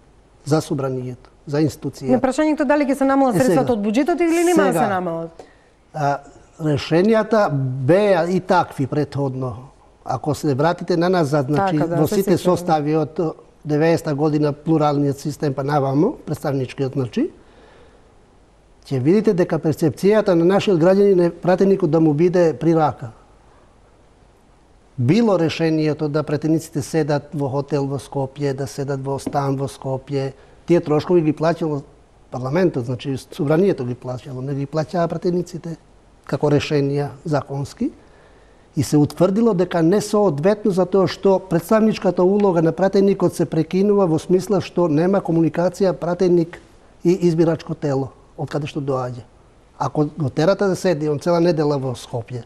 за собранието, за институцијата. Прашањето дали ќе се намалат средствата од буџетот или нема да се намалат? Решенијата беа и такви претходно. Ако се вратите на назад, значи во сите состави од 90-та година плуралниот систем па навамо, представничкиот, значи, ќе видите дека перцепцијата на нашиот граѓанин е пратеникот да му биде при рака. Било решението да пратениците седат во хотел во Скопје, да седат во стан во Скопје, тие трошкови ги плаќало парламентот, значи собранието ги плаќало, не ги плаќаа пратениците како решенија законски. И се утврдило дека не соодветно за тоа што представничката улога на пратеникот се прекинува во смисла што нема комуникација пратеник и избирачко тело, од каде што доаѓа. Ако го терате да седи он цела недела во Скопје,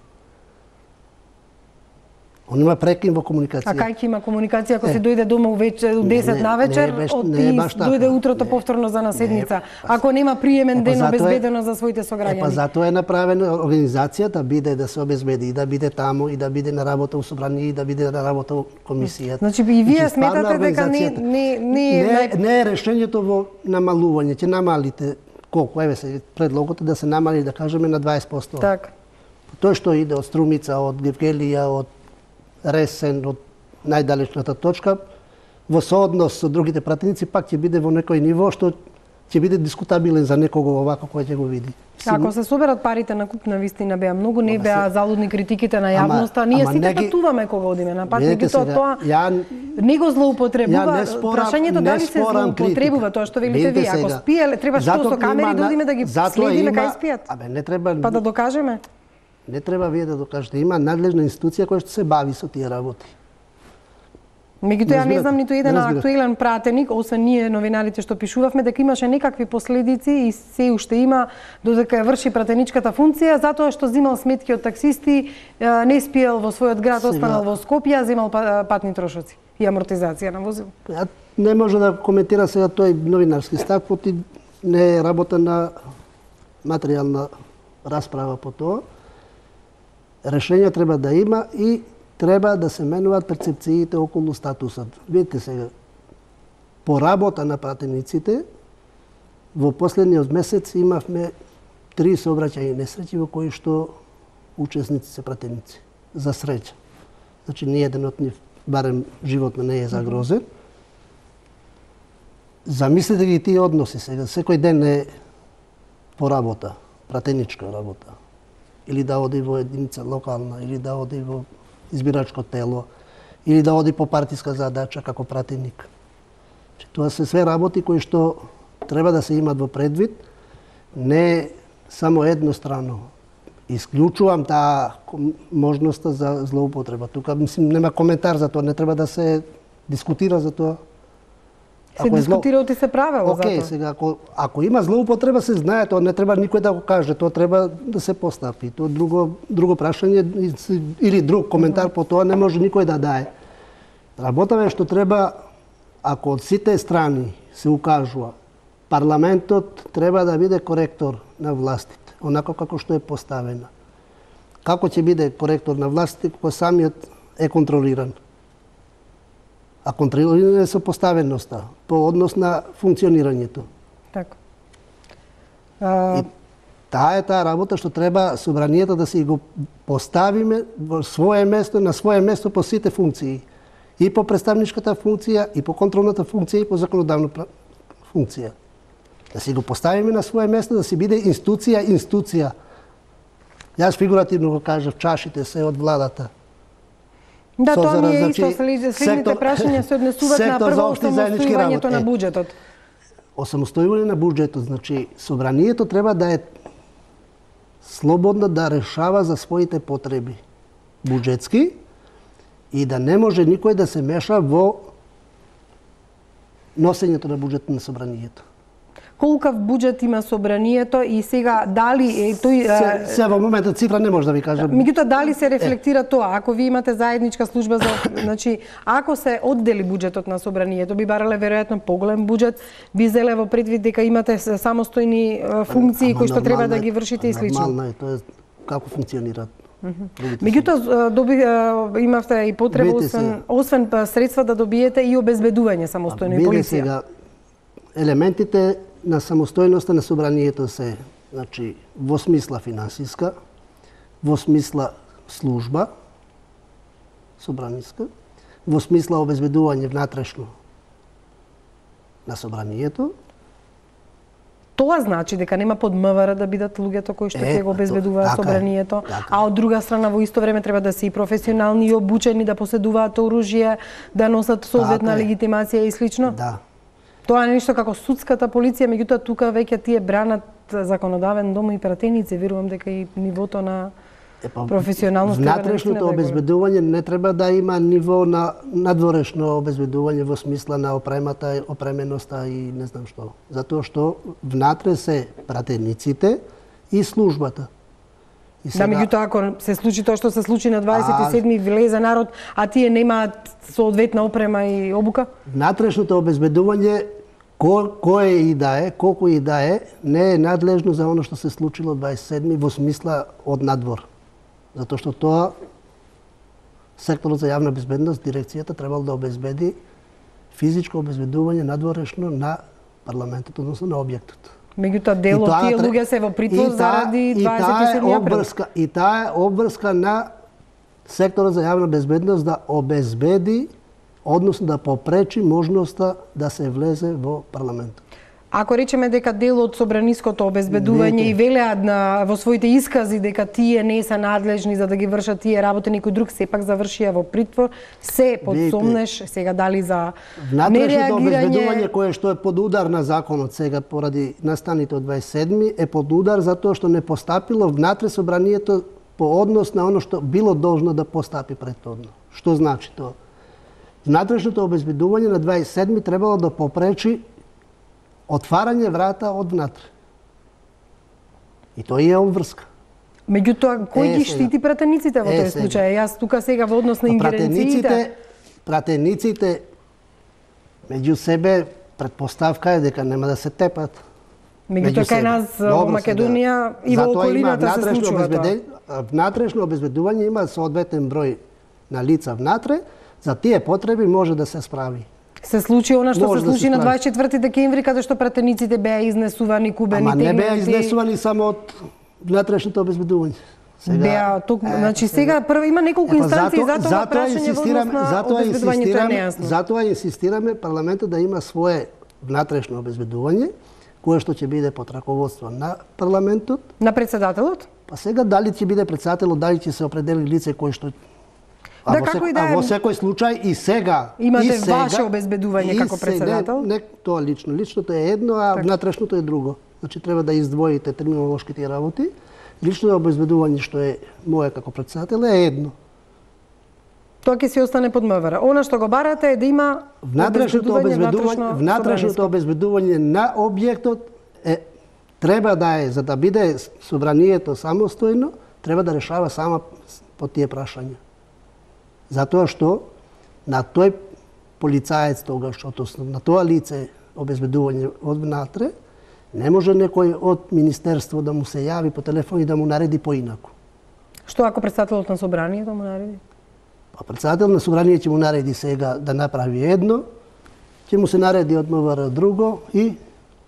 Он има прекин во комуникација. А кај ќе има комуникација ако се дојде дома вечер у 10 навечер, дојде утрото повторно за наседница? Ако нема приемен ден обезбедено за своите сограѓани? Па затоа е направена организацијата, биде да се обезбеди и да биде таму, и да биде на работа у собрание, и да биде на работа у комисијата. Значи и вие сметате дека не е решењето во намалување, ќе намалите колку, еве се предлогот да се намали, да кажеме, на 20%. Така. Тоа што иде од Струмица, од Гевгелија, од Ресен, од најдалечната точка, во сооднос со другите пратеници пак ќе биде во некој ниво што ќе биде дискутабилен за некого овако кој ќе го види. Ако се соберат парите на куп, на вистина беа многу, не беа залудни критиките на јавноста. Ние сите патуваме кога одиме на пат, меѓутоа тоа не го злоупотребува. Прашањето дали се злоупотребува тоа што велите вие. Ако спиеле, треба што со камери да одиме да ги следиме кај спијат. Не треба. Па да докажеме. Не треба вие да докажете. Има надлежна институција која што се бави со тие работи. Меѓутоа, ја не знам ниту еден актуелен пратеник, освен ние новинарите што пишувавме, дека имаше некакви последици и се уште има додека ја врши пратеничката функција, затоа што земал сметки од таксисти, не спиел во својот град, останал во Скопје, земал патни трошоци и амортизација на возило. Ја не може да коментира сега тој новинарски став, поти не е работа на материјална расправа по тоа. Решење треба да има и треба да се менуваат перцепциите околу статусот. Видите сега, по работа на пратениците, во последниот месец имавме 3 сообраќајни несреќи во кои што учесници се пратеници. За среќа. Значи, ниеден од нив, барем животно, не е загрозен. Замислете ги тие односи сега. Секој ден е по работа, пратеничка работа. Или да оди во единица локална, или да оди во избирачко тело, или да оди по партиска задача како пратеник. Тоа се све работи кои што треба да се имат во предвид, не само еднострано. Исклучувам таа можноста за злоупотреба. Тука мислим нема коментар за тоа, не треба да се дискутира за тоа. Се дискутира и се правело за тоа. Сега ако има злоупотреба се знае тоа, не треба никој да го каже, тоа треба да се постави. Тоа друго прашање или друг коментар по тоа не може никој да даде. Работава е што треба, ако од сите страни се укажува, парламентот треба да биде коректор на властите, онако како што е поставена. Како ќе биде коректор на властите кога самиот е контролиран? А контролирање со поставеноста по однос на функционирањето. Така. И таа е таа работа што треба собранието да си го поставиме во свое место, на свое место по сите функции. И по представничката функција, и по контролната функција, и по законодавна функција. Да си го поставиме на свое место, да си биде институција. Јас фигуративно го кажав, чашите се од владата. Да, тоа ми е исто, следните прашања се однесуваат на прво осамостојувањето на буџетот. Осамостојување на буџетот, значи, собранието треба да е слободно да решава за своите потреби буџетски и да не може никој да се меша во носењето на буџетот на собранието. Колкав буџет има собранието и сега дали тој се во моментот цифра не може да ви кажам. Меѓутоа дали се рефлектира тоа ако ви имате заедничка служба за значи ако се оддели буџетот на собранието би барале веројатно поголем буџет, би зеле во предвид дека имате самостојни функции кои што треба да ги вршите и слично. Нормално е, тоа е како функционираат. Меѓутоа имавте и потреба освен средства да добиете и обезбедување самостојно и полиција. Сега елементите на самостојноста на собранието се, значи, во смисла финансиска, во смисла служба, собраниска, во смисла обезбедување внатрешно на собранието. Тоа значи дека нема под МВР да бидат луѓето кои што ќе го обезбедуваат собранието, а од друга страна во исто време треба да се и професионални и обучени да поседуваат оружје, да носат соодветна легитимација и слично. Да. Тоа е нешто како судската полиција, меѓутоа тука веќе тие бранат законодавен дом и пратеници, верувам дека и нивото на професионалност внатрешното обезбедување не треба да има ниво на надворешно обезбедување во смисла на опремата, опременоста и не знам што. Затоа што внатре се пратениците и службата. Да, меѓутоа, ако се случи тоа што се случи на 27-ми, влезе народ, а тие немаат соодветна опрема и обука? Внатрешното обезбедување, кое и да е, колку и да е, не е надлежно за оно што се случило 27-ми во смисла од надвор. Затоа што тоа секторот за јавна безбедност, дирекцијата требало да обезбеди физичко обезбедување надворешно на парламентот, односно на објектот. Меѓутоа, дел од тие луѓе се во притвор заради 27 април. И таа е обврска на секторот за јавна безбедност да обезбеди, односно да попречи можноста да се влезе во парламентот. Ако речеме дека дел од собраниското обезбедување и велеат во своите искази дека тие не се надлежни за да ги вршат тие работи, некој друг сепак завршија во притвор, се подсомнеш сега дали за нереагирање. Внатрешното обезбедување кое што е под удар на законот сега поради настаните од 27-ми е под удар затоа што не постапило внатре собранието по однос на оно што било должно да постапи претходно. Што значи тоа? Внатрешното обезбедување на 27-ми требало да попречи отварање врата од внатре. И тоа е обврска. Меѓутоа, кој ги штити пратениците во тој случај? Јас тука сега во однос на ингеренциите... Пратениците меѓу себе предпоставка е дека нема да се тепат. Меѓутоа, кај нас во Македонија и во околината се случува тоа. Внатрешно обезбедување има соодветен број на лица внатре, за тие потреби може да се справи. Се случи она што се случи на 24 декември, каде што пратениците беа изнесувани, кубени, тегнати. Ама не беа изнесувани само од внатрешното обезбедување. Беа, значи сега има неколку инстанции, затоа прашање во однос на обезбедувањето е нејасно. Затоа инсистираме парламентот да има свое внатрешно обезбедување, кое што ќе биде под раководство на парламентот. На председателот? Па сега дали ќе биде председателот, дали ќе се определи лице кој што Да, како и да е. Во секој случај и сега имате ваше обезбедување како председател? Не тоа лично. Личното е едно, а внатрешното е друго. Значи треба да издвоите терминолошките работи. Лично обезбедување што е мое како председател е едно. Тоа ќе си остане под МВР. Она што го барате е да има внатрешното обезбедување на објектот треба да е, за да биде собранието самостојно, треба да решава сама по тие прашања. Затоа што на тој полицаец тогаш, односно на тоа лице обезбедување од внатре, не може некој од министерство да му се јави по телефон и да му нареди поинаку. Што ако председателот на собранието му нареди? Па председател на собранието ќе му нареди сега да направи едно, ќе му се нареди од МВР друго и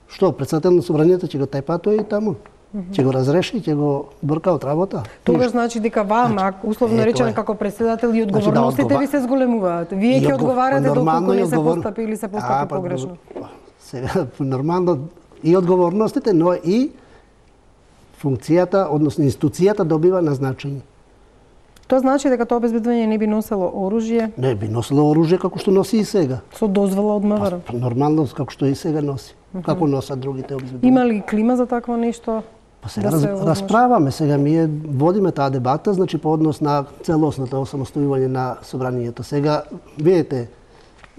што председател на собранието ќе го тепа тој и таму. Ќе го разреши, ќе го брка од работа. Тогаш значи дека вам, условно речено како председател, и одговорностите ви се зголемуваат. Вие ќе одговарате доколку не се постапи или се постапи погрешно. Сега нормално и одговорностите, но и функцијата, односно институцијата добива на значење. Тоа значи дека тоа обезбедување не би носело оружје? Не би носело оружје како што носи и сега. Со дозвола од МВР? Нормално како што и сега носи. Како носат другите обезбедувања. Има ли клима за такво нешто? Па сега расправаме, сега ние водиме таа дебата, значи по однос на целосното осамостојување на собранието. Сега, видите,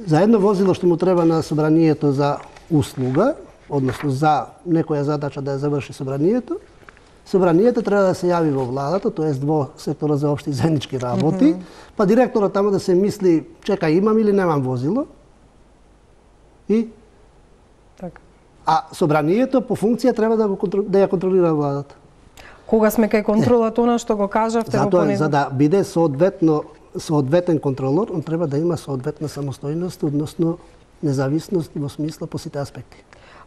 за едно возило што му треба на собранието за услуга, односно за некоја задача да ја заврши собранието, собранието треба да се јави во владата, тоест во секторот за општи и заеднички работи, па директорот тамо да се мисли, чекај, имам или немам возило, и а собранието по функција треба да ја контролира владата. Кога сме кај контролата, она што го кажавте во понеделник. За да биде соодветен контролор, он треба да има соодветна самостојност, односно независност во смисла по сите аспекти.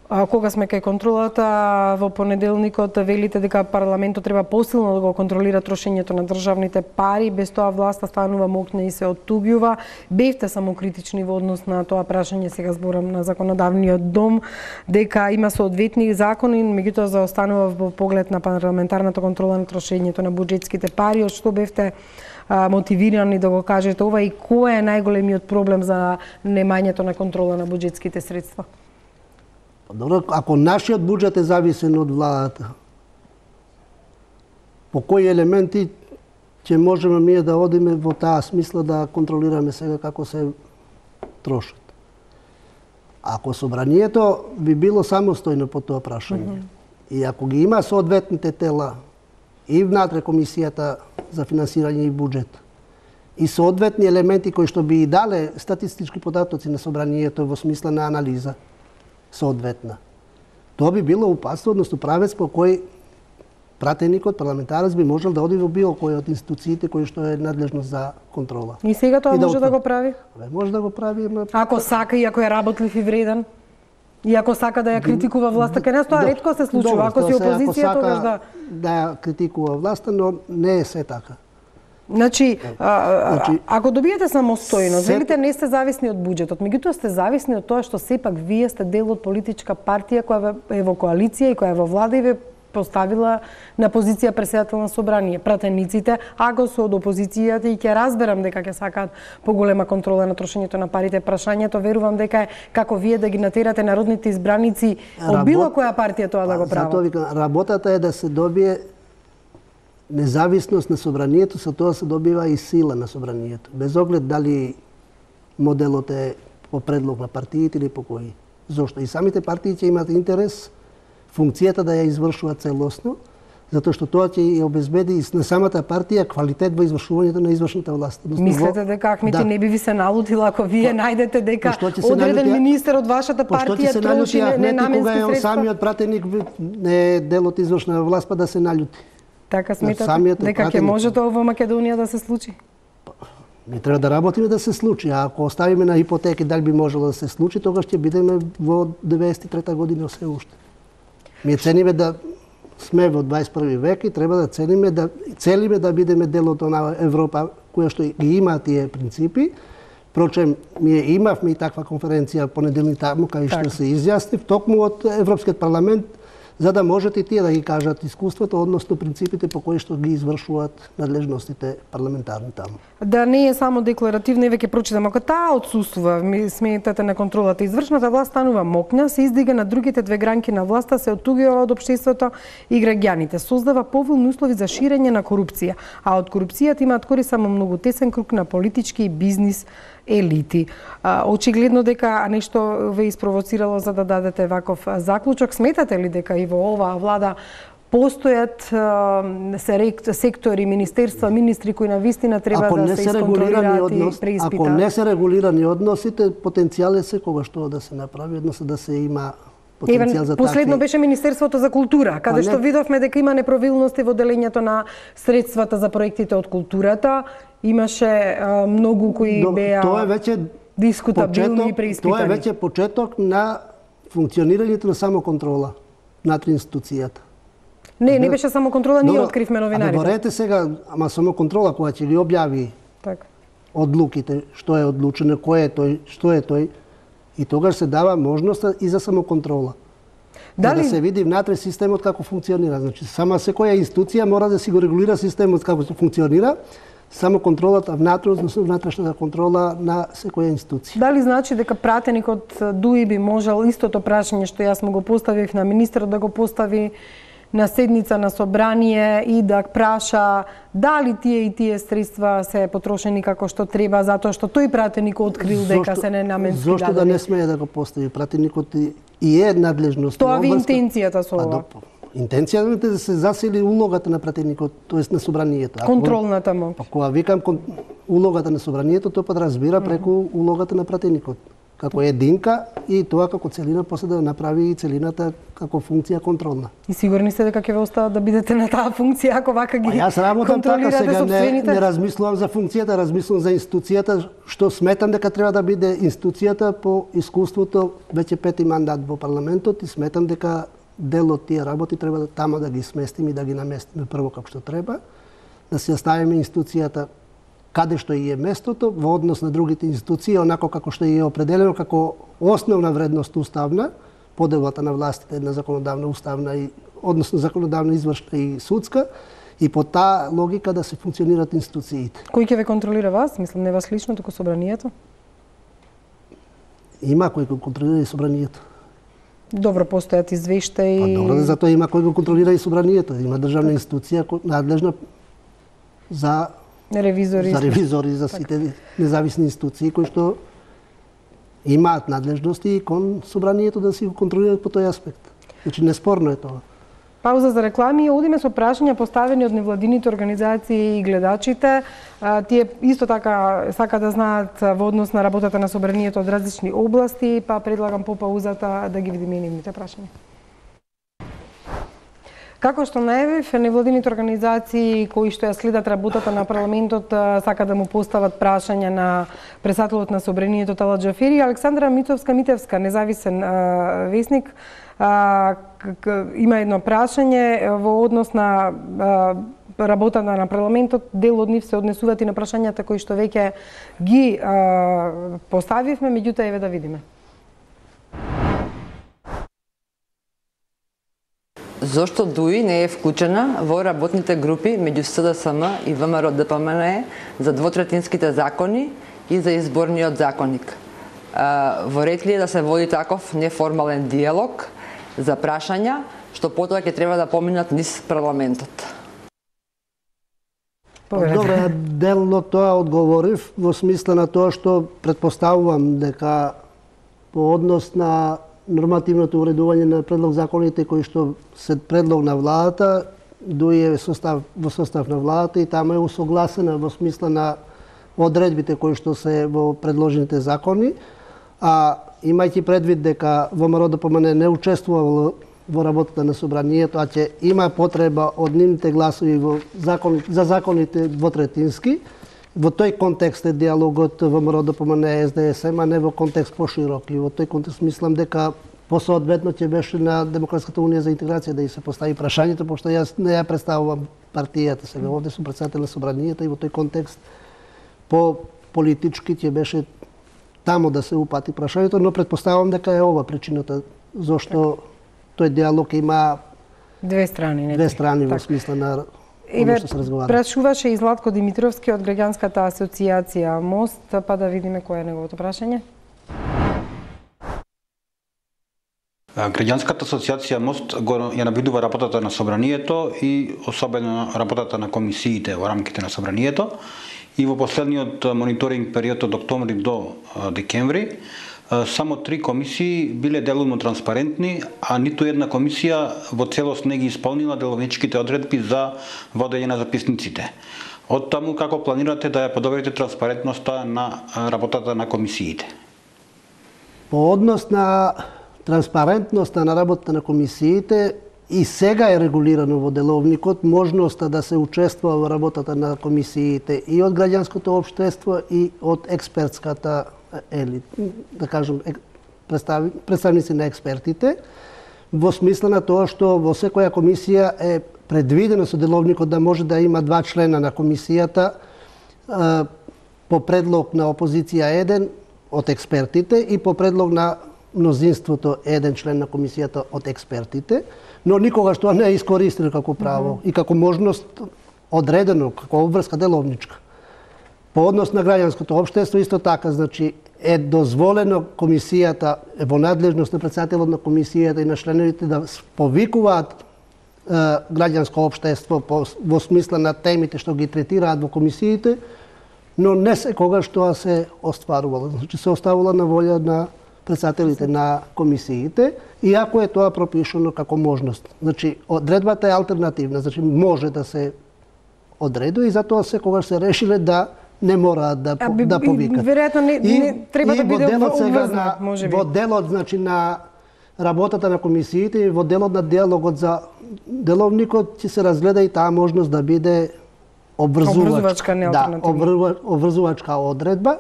Кога сме кај контролата, во понеделникот велите дека парламентот треба посилно да го контролира трошењето на државните пари, без тоа власта станува мокна и се оттуѓува. Бевте самокритични во однос на тоа прашање, сега зборам на законодавниот дом, дека има соодветни закони, меѓутоа заостанува во поглед на парламентарната контрола на трошењето на буџетските пари. Од што бевте мотивирани да го кажете ова и кој е најголемиот проблем за немањето на контрола на буџетските средства? Добро, ако нашиот буџет е зависен од владата, по кои елементи ќе можеме ние да одиме во таа смисла да контролираме сега како се трошат? Ако собранието би било самостојно по тоа прашање, и ако ги има соодветните тела и внатре комисијата за финансирање и буџет. И соодветни елементи кои што би и дале статистички податоци на собранието во смисла на анализа соодветна. Тоа би било опасно, односно правец по кој пратеникот, парламентарец би можел да оди во било кој од институциите кои што е надлежно за контрола. И сега тоа може да го прави? Може да го прави, ако сака и ако е работлив и вреден? И ако сака да ја критикува власта, кај нас тоа ретко се случува. Ако си опозиција, тогаш да... Да ја критикува власта, но не е се така. Значи, ако добиете самостојност, велите не сте зависни од буџетот, меѓутоа сте зависни од тоа што сепак вие сте дел од политичка партија која е во коалиција и која е во влада и ве поставила на позиција претседател на собрание. Пратениците, ако се од опозицијата, и ќе разберам дека ќе сакаат поголема контрола на трошењето на парите, прашањето верувам дека е како вие да ги натерате народните избраници од било која партија тоа да го прават. Затоа викам, работата е да се добие независност на собранието, со тоа се добива и сила на собранието. Без оглед дали моделот е по предлог на партиите или по кои. Зошто? И самите партии ќе имат интерес функцијата да ја извршуваат целосно, затоа што тоа ќе ја обезбеди и на самата партија квалитет во извршувањето на извршната власт. Мислите дека Ахмети не би ви се налутила ако вие најдете дека одреден министер од вашата партија троши ненаменски средства? Кога е самиот пратеник не е дел од извршна власт, па да се налјути. Така сметате дека ќе може тоа во Македонија да се случи? Не треба да работиме да се случи, а ако оставиме на ипотеки дали би можело да се случи, тогаш ќе бидеме во 93-та година се уште. Ми цениме да сме во 21 век и треба да целиме да бидеме дел од онаа Европа која што ги има тие принципи. Впрочем, ние имавме и таква конференција понеделник таму кај што се изјаснив токму од Европскиот парламент, за да можат и тие да ги кажат искуството, односно принципите по кои што ги извршуваат надлежностите парламентарни таму. Да не е само декларативно, и веќе прочитам, ако таа отсуствува, сметате на контролата, извршната власт станува мокна, се издига на другите две гранки на власта, се оттугива од општеството и граѓаните, создава поволни услови за ширење на корупција, а од корупцијата имаат корист само многу тесен круг на политички и бизнис елити. Очигледно дека нешто ве испровоцирало за да дадете ваков заклучок. Сметате ли дека и во оваа влада постојат сектори, министерства, министри кои навистина треба да се исконтролираат и преиспитаат? Ако не се регулирани односите, потенцијал е секогаш тоа да се направи, односно да се има потенцијал за такви. Последно беше Министерството за култура, каде што видовме дека има неправилности во делењето на средствата за проектите од културата. Имаше многу кои беа дискутабилни и преиспитани. Тоа е веќе почеток на функционирањето на самоконтрола над институцијата. Не беше само контрола, ние откривме новинарите. Говорете сега, ама само контрола која ќе ги објави одлуките, што е одлучено, кој е тој, што е тој, и тогаш се дава можност и за самоконтрола. Да се види внатре системот како функционира. Значи, сама секоја институција мора да си го регулира системот како функционира, само контролата внатре, односно внатрешната контрола на секоја институција. Дали значи дека пратеникот ДУИ би можел истото прашање што јас му го поставив на министерот да го постави на седница на собрание и да праша дали тие и тие средства се потрошени како што треба, затоа што тој пратеник открил дека се ненаменски дадени? Зошто да не смее да го постави? Пратеникот и е надлежност. Тоа ви интенцијата со ова? Интенцијата е да се засили улогата на пратеникот, тоест на собранието. Контролната моќ. Кога викам улогата на собранието, тоа подразбира преку улогата на пратеникот. Како единка и тоа како целина после да направи и целината како функција контролна. И сигурни сте дека ќе ве остават да бидете на таа функција ако вака ги контролирате? Јас работам така, сега не размислувам за функцијата, размислувам за институцијата, што сметам дека треба да биде институцијата по искуството, веќе пети мандат во парламентот, и сметам дека дел од тие работи треба да тама да ги сместиме и да ги наместиме прво како што треба, да се оставиме институцијата каде што и е местото во однос на другите институции, онако како што е определено како основна вредност уставна, поделата на властите на законодавна, уставна и односно законодавна, извршна и судска, и по таа логика да се функционираат институциите. Кој ќе ве контролира вас? Мислам не вас лично, туку собранието? Има кој го контролира и собранието. Добро, постојат извештаи. Добро, затоа има кој го контролира и собранието. Има државна институција надлежна за ревизори, за сите независни институции кои што имаат надлежности и кон собранието да си го контролираат по тој аспект. Значи неспорно е тоа. пауза за реклами и одиме со прашања поставени од невладините организации и гледачите. Тие исто така сака да знаат во однос на работата на собранието од различни области, па предлагам по паузата да ги видиме нивните прашања. Како што најавив, невладините организации кои што ја следат работата на парламентот сака да му постават прашања на председателот на собранието Талат Џафери. Александра Мицовска-Митевска, независен весник, има едно прашање во однос на работата на парламентот. Дел од нив се однесуваат и на прашањата кои што веќе ги поставивме, меѓутоа еве да видиме. Зошто ДУИ не е вклучена во работните групи меѓу СДСМ и ВМРО ДПМНЕ за двотретинските закони и за изборниот законник? Во ред ли е да се води таков неформален диалог за прашања што потоа ќе треба да поминат низ парламентот? Добре, делно тоа одговорив во смисла на тоа што претпоставувам дека по однос на нормативното уредување на предлог законите кои што се предлог на владата, ДУИ е во состав на владата и таму е усогласена во смисла на одредбите кои што се во предложените закони, а имајќи предвид дека ВМРО ДПМНЕ не учествува во работата на собранието, а ќе има потреба од нивните гласови за законите двотретински, во тој контекст е диалогот ВМРО ДПМНЕ СДСМ, а не во контекст поширок. И во тој контекст мислам дека посоодветно ќе беше на Демократската унија за интеграција да и се постави прашањето, пошто јас не ја представувам партијата, сега овде сум председател на собранието и во тој контекст по политички ќе беше таму да се упати прашањето, но претпоставувам дека е ова причината зошто тој диалог има две страни во смисла на Еве, прашуваше и Златко Димитровски од Граѓанската асоциација МОСТ, па да видиме кој е неговото прашање. Граѓанската асоциација МОСТ ја набидува работата на собранието и особено работата на комисиите во рамките на собранието. И во последниот мониторинг период од октомври до декември, само 3 комисии биле делумно транспарентни, а ниту една комисија во целост не ги исполнила деловничките одредби за водење на записниците. Од таму како планирате да ја подобрите транспарентноста на работата на комисиите? По однос на транспарентноста на работата на комисиите, и сега е регулирано во деловникот можноста да се учествува во работата на комисиите и од граѓанското општество и од експертската елита, да кажем, представници на експертите, во смисла на тоа што во секоја комисија е предвидено со деловникот да може да има 2 члена на комисијата по предлог на опозиција 1 од експертите и по предлог на мнозинството 1 член на комисијата од експертите, но никогаш тоа не е искористено како право и како можност одредено, како обврска деловничка. По однос на граѓанското општество исто така, значи е дозволено комисијата, во надлежност на председателот на комисијата и на членовите да повикуваат граѓанско општество во смисла на темите што ги третираат во комисиите, но не секогаш тоа се остварувало. Значи се оставила на волја на председателите на комисиите, иако е тоа пропишано како можност. Значи, одредбата е алтернативна, значи може да се одредува и затоа секогаш се решиле да не мораат да повикат. Веројатно не треба да биде обврзнат, можеби. Во делот значи на работата на комисиите и во делот на диалогот за деловникот ќе се разгледа и таа можност да биде обврзувачка, не алтернативна. Обврзувачка одредба.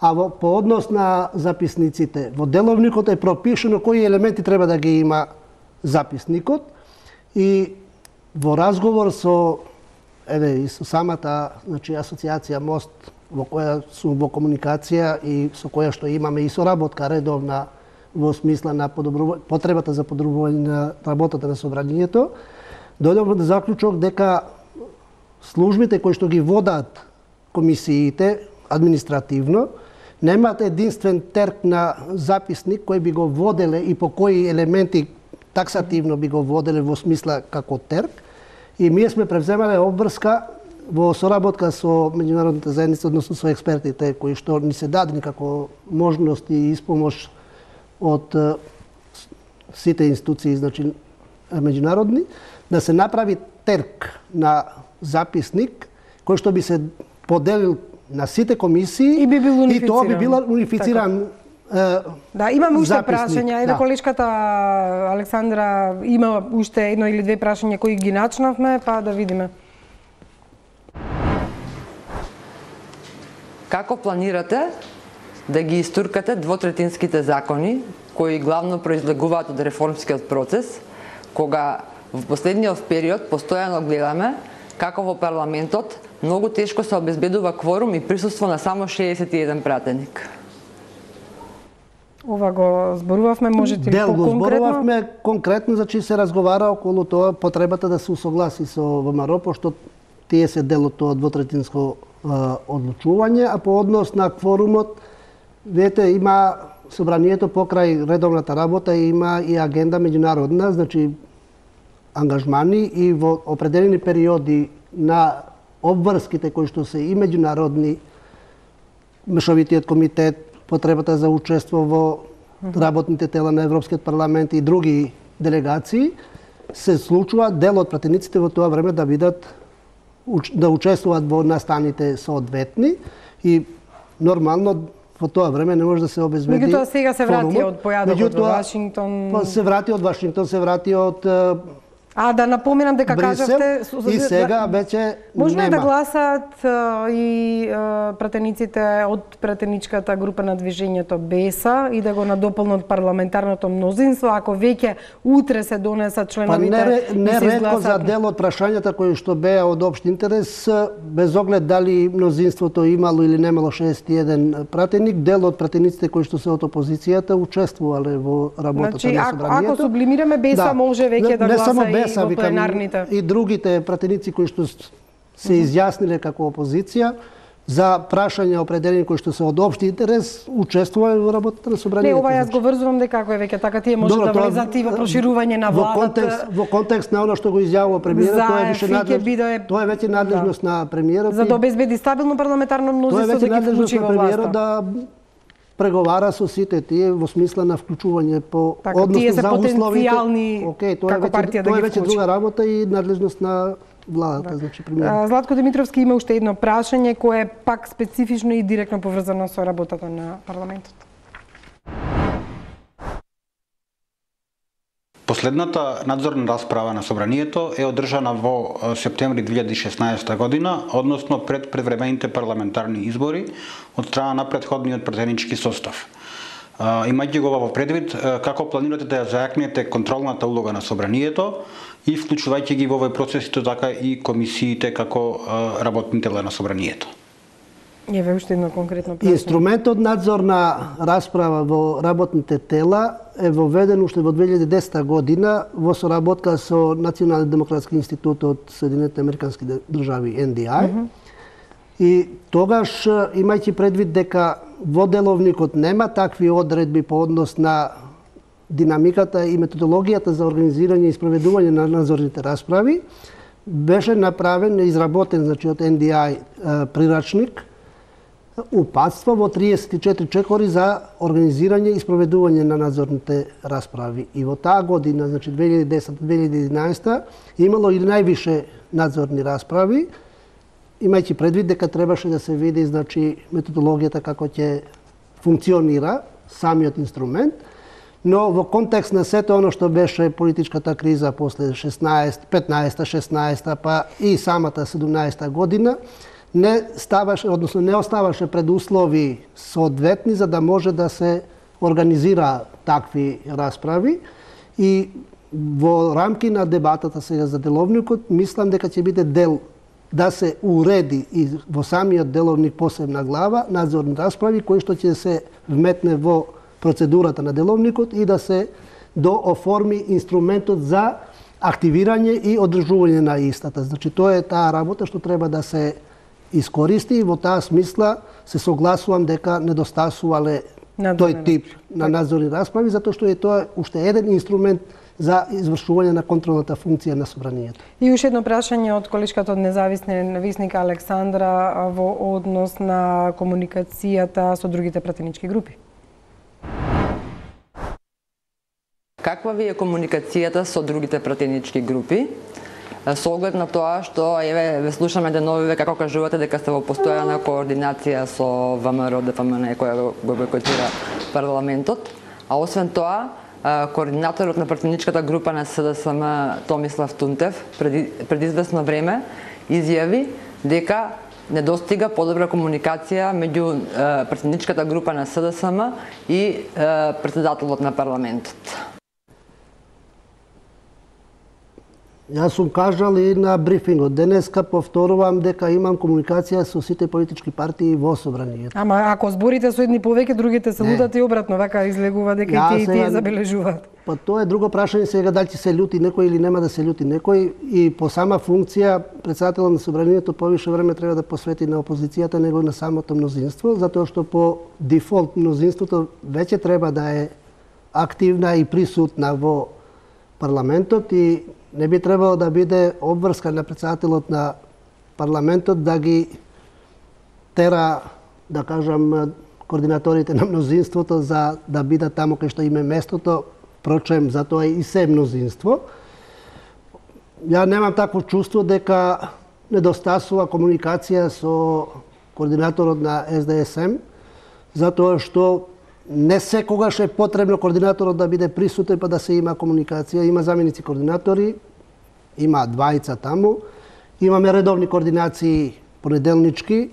А по однос на записниците, во деловникот е пропишено кои елементи треба да ги има записникот и во разговор со и со самата асоциација МОСТ во која сум во комуникација и со која што имаме и соработка редовна во смисла на потребата за подобрување на работата на собранието, дојдовме до заклучок дека службите кои што ги водат комисиите административно немаат единствен терк на записник кој би го воделе и по кои елементи таксативно би го воделе во смисла како терк. И ние сме превземале обврска во соработка со меѓународната заедница, односно со експертите кои што ни се дадени како можност и испомош од сите институции, значи меѓународни, да се направи терк на записник кој што би се поделил на сите комисии и би бил унифициран. И тоа би била унифициран. Да, имаме уште записник. прашања. Еве колешката Александра има уште едно или две прашања кои ги начнавме, па да видиме. Како планирате да ги истуркате двотретинските закони кои главно произлегуваат од реформскиот процес, кога во последниот период постојано гледаме како во парламентот многу тешко се обезбедува кворум и присуство на само 61 пратеник? Ова го зборувавме, можете ли по-конкретно? Го зборувавме конкретно, значи се разговара околу тоа потребата да се усогласи со ВМРО, пошто тие се дел од тоа двотретинско одлучување, а по однос на кворумот, видите, има собранието покрај редовната работа и има и агенда меѓународна, значи ангажмани и во определени периоди на обврските кои што се и меѓународни, Мешовитиот комитет, потребата за учество во работните тела на Европскиот парламент и други делегации, се случува дел од пратениците во тоа време да бидат да учествуваат во настаните соодветни и нормално во тоа време не може да се обезбеди. Меѓутоа сега се врати од појадокот во Вашингтон. Се врати од Вашингтон, се врати од да напоменам дека Брисел, кажавте и сега веќе можна нема. да гласаат и пратениците од пратеничката група на движењето БЕСА и да го надополнат парламентарното мнозинство, ако веќе утре се донесат членовите. Не ретко за дел од прашањата кои што беа од општ интерес, без оглед дали мнозинството имало или немало 61 пратеник, дел од пратениците кои што се од опозицијата учествувале во работата на собранието. Ако сублимираме БЕСА може веќе да гласа и во пленарните. И другите пратеници кои што се изјасниле како опозиција за прашања определени кои што се од општи интерес учествувале во работата на собранието. Не, ова јас го врзувам дека ако е веќе така тие може да влезат и во проширување на владата. Во контекст на она што го изјавува премиерот, тоа е веќе надлежност на премиерот. За да обезбеди стабилно парламентарно мнозинство да ги вклучи во власта. Да преговара со сите тие во смисла на вклучување по односно за потенцијални како партија да ги вклучи. Тоа е веќе друга работа и надлежност на владата, значи премиерот. Златко Димитровски има уште едно прашање кое е пак специфично и директно поврзано со работата на парламентот. Последната надзорна расправа на собранието е одржана во септември 2016 година, односно пред предвремените парламентарни избори од страна на претходниот пратенички состав. Имајќи го во предвид, како планирате да ја зајакнете контролната улога на собранието и вклучувајќи ги во овој процес исто така и комисиите како работни тела на собранието? Еве уште едно конкретно прашање. Инструментот надзорна расправа во работните тела е воведен уште во 2010 година во соработка со Национален демократски институт од Соединетите американски држави NDI. И тогаш, имајќи предвид дека во деловникот нема такви одредби по однос на динамиката и методологијата за организирање и спроведување на надзорните расправи, беше направен, изработен, значи од NDI прирачник, упатство во 34 чекори за организирање и спроведување на надзорните расправи. И во таа година, значи 2010-2011, имало и највише надзорни расправи, имајќи предвид дека требаше да се види, значи, методологијата како ќе функционира самиот инструмент, но во контекст на сето оно што беше политичката криза после 15-16, па и самата 17 година, не оставаше предуслови соодветни за да може да се организира такви расправи и во рамки на дебатата сега за деловникот мислам дека ќе биде дел да се уреди и во самиот деловник посебна глава надзорни расправи кои што ќе се вметне во процедурата на деловникот и да се дооформи инструментот за активирање и одржување на истата. Значи тоа е таа работа што треба да се искористи и во таа смисла се согласувам дека недостасувале тој тип на надзорни расправи, затоа што е тоа уште еден инструмент за извршување на контролната функција на собранието. И уште едно прашање од колешката од независна висника Александра во однос на комуникацијата со другите пратенички групи. каква ви е комуникацијата со другите пратенички групи? Со оглед на тоа што ве слушаме деновиве како кажувате дека сте во постојана координација со ВМРО ДПМН која го бойкотира парламентот, а освен тоа координаторот на пратеничката група на СДСМ Томислав Тунтев пред известно време изјави дека недостига подобра комуникација меѓу пратеничката група на СДСМ и претседателот на парламентот. Јас сум кажал и на брифингот. Денеска повторувам дека имам комуникација со сите политички партии во собранието. Ама ако зборите со едни повеќе, другите се лутат и обратно, вака излегува дека и тие забележуваат. Па тоа е друго прашање сега дали ќе се љути некој или нема да се љути некој, и по сама функција претседателот на собранието повише време треба да посвети на опозицијата него на самото мнозинство, затоа што по дефолт мнозинството веќе треба да е активна и присутна во парламентот и не би требало да биде обврска на претседателот на парламентот да ги тера, да кажам, координаторите на мнозинството за да бидат таму кај што им е местото, впрочем, затоа и се мнозинство. Ја немам такво чувство дека недостасува комуникација со координаторот на СДСМ, затоа што не секогаш е потребно координаторот да биде присутен па да се има комуникација. Има заменици координатори, има двајца таму, имаме редовни координации понеделнички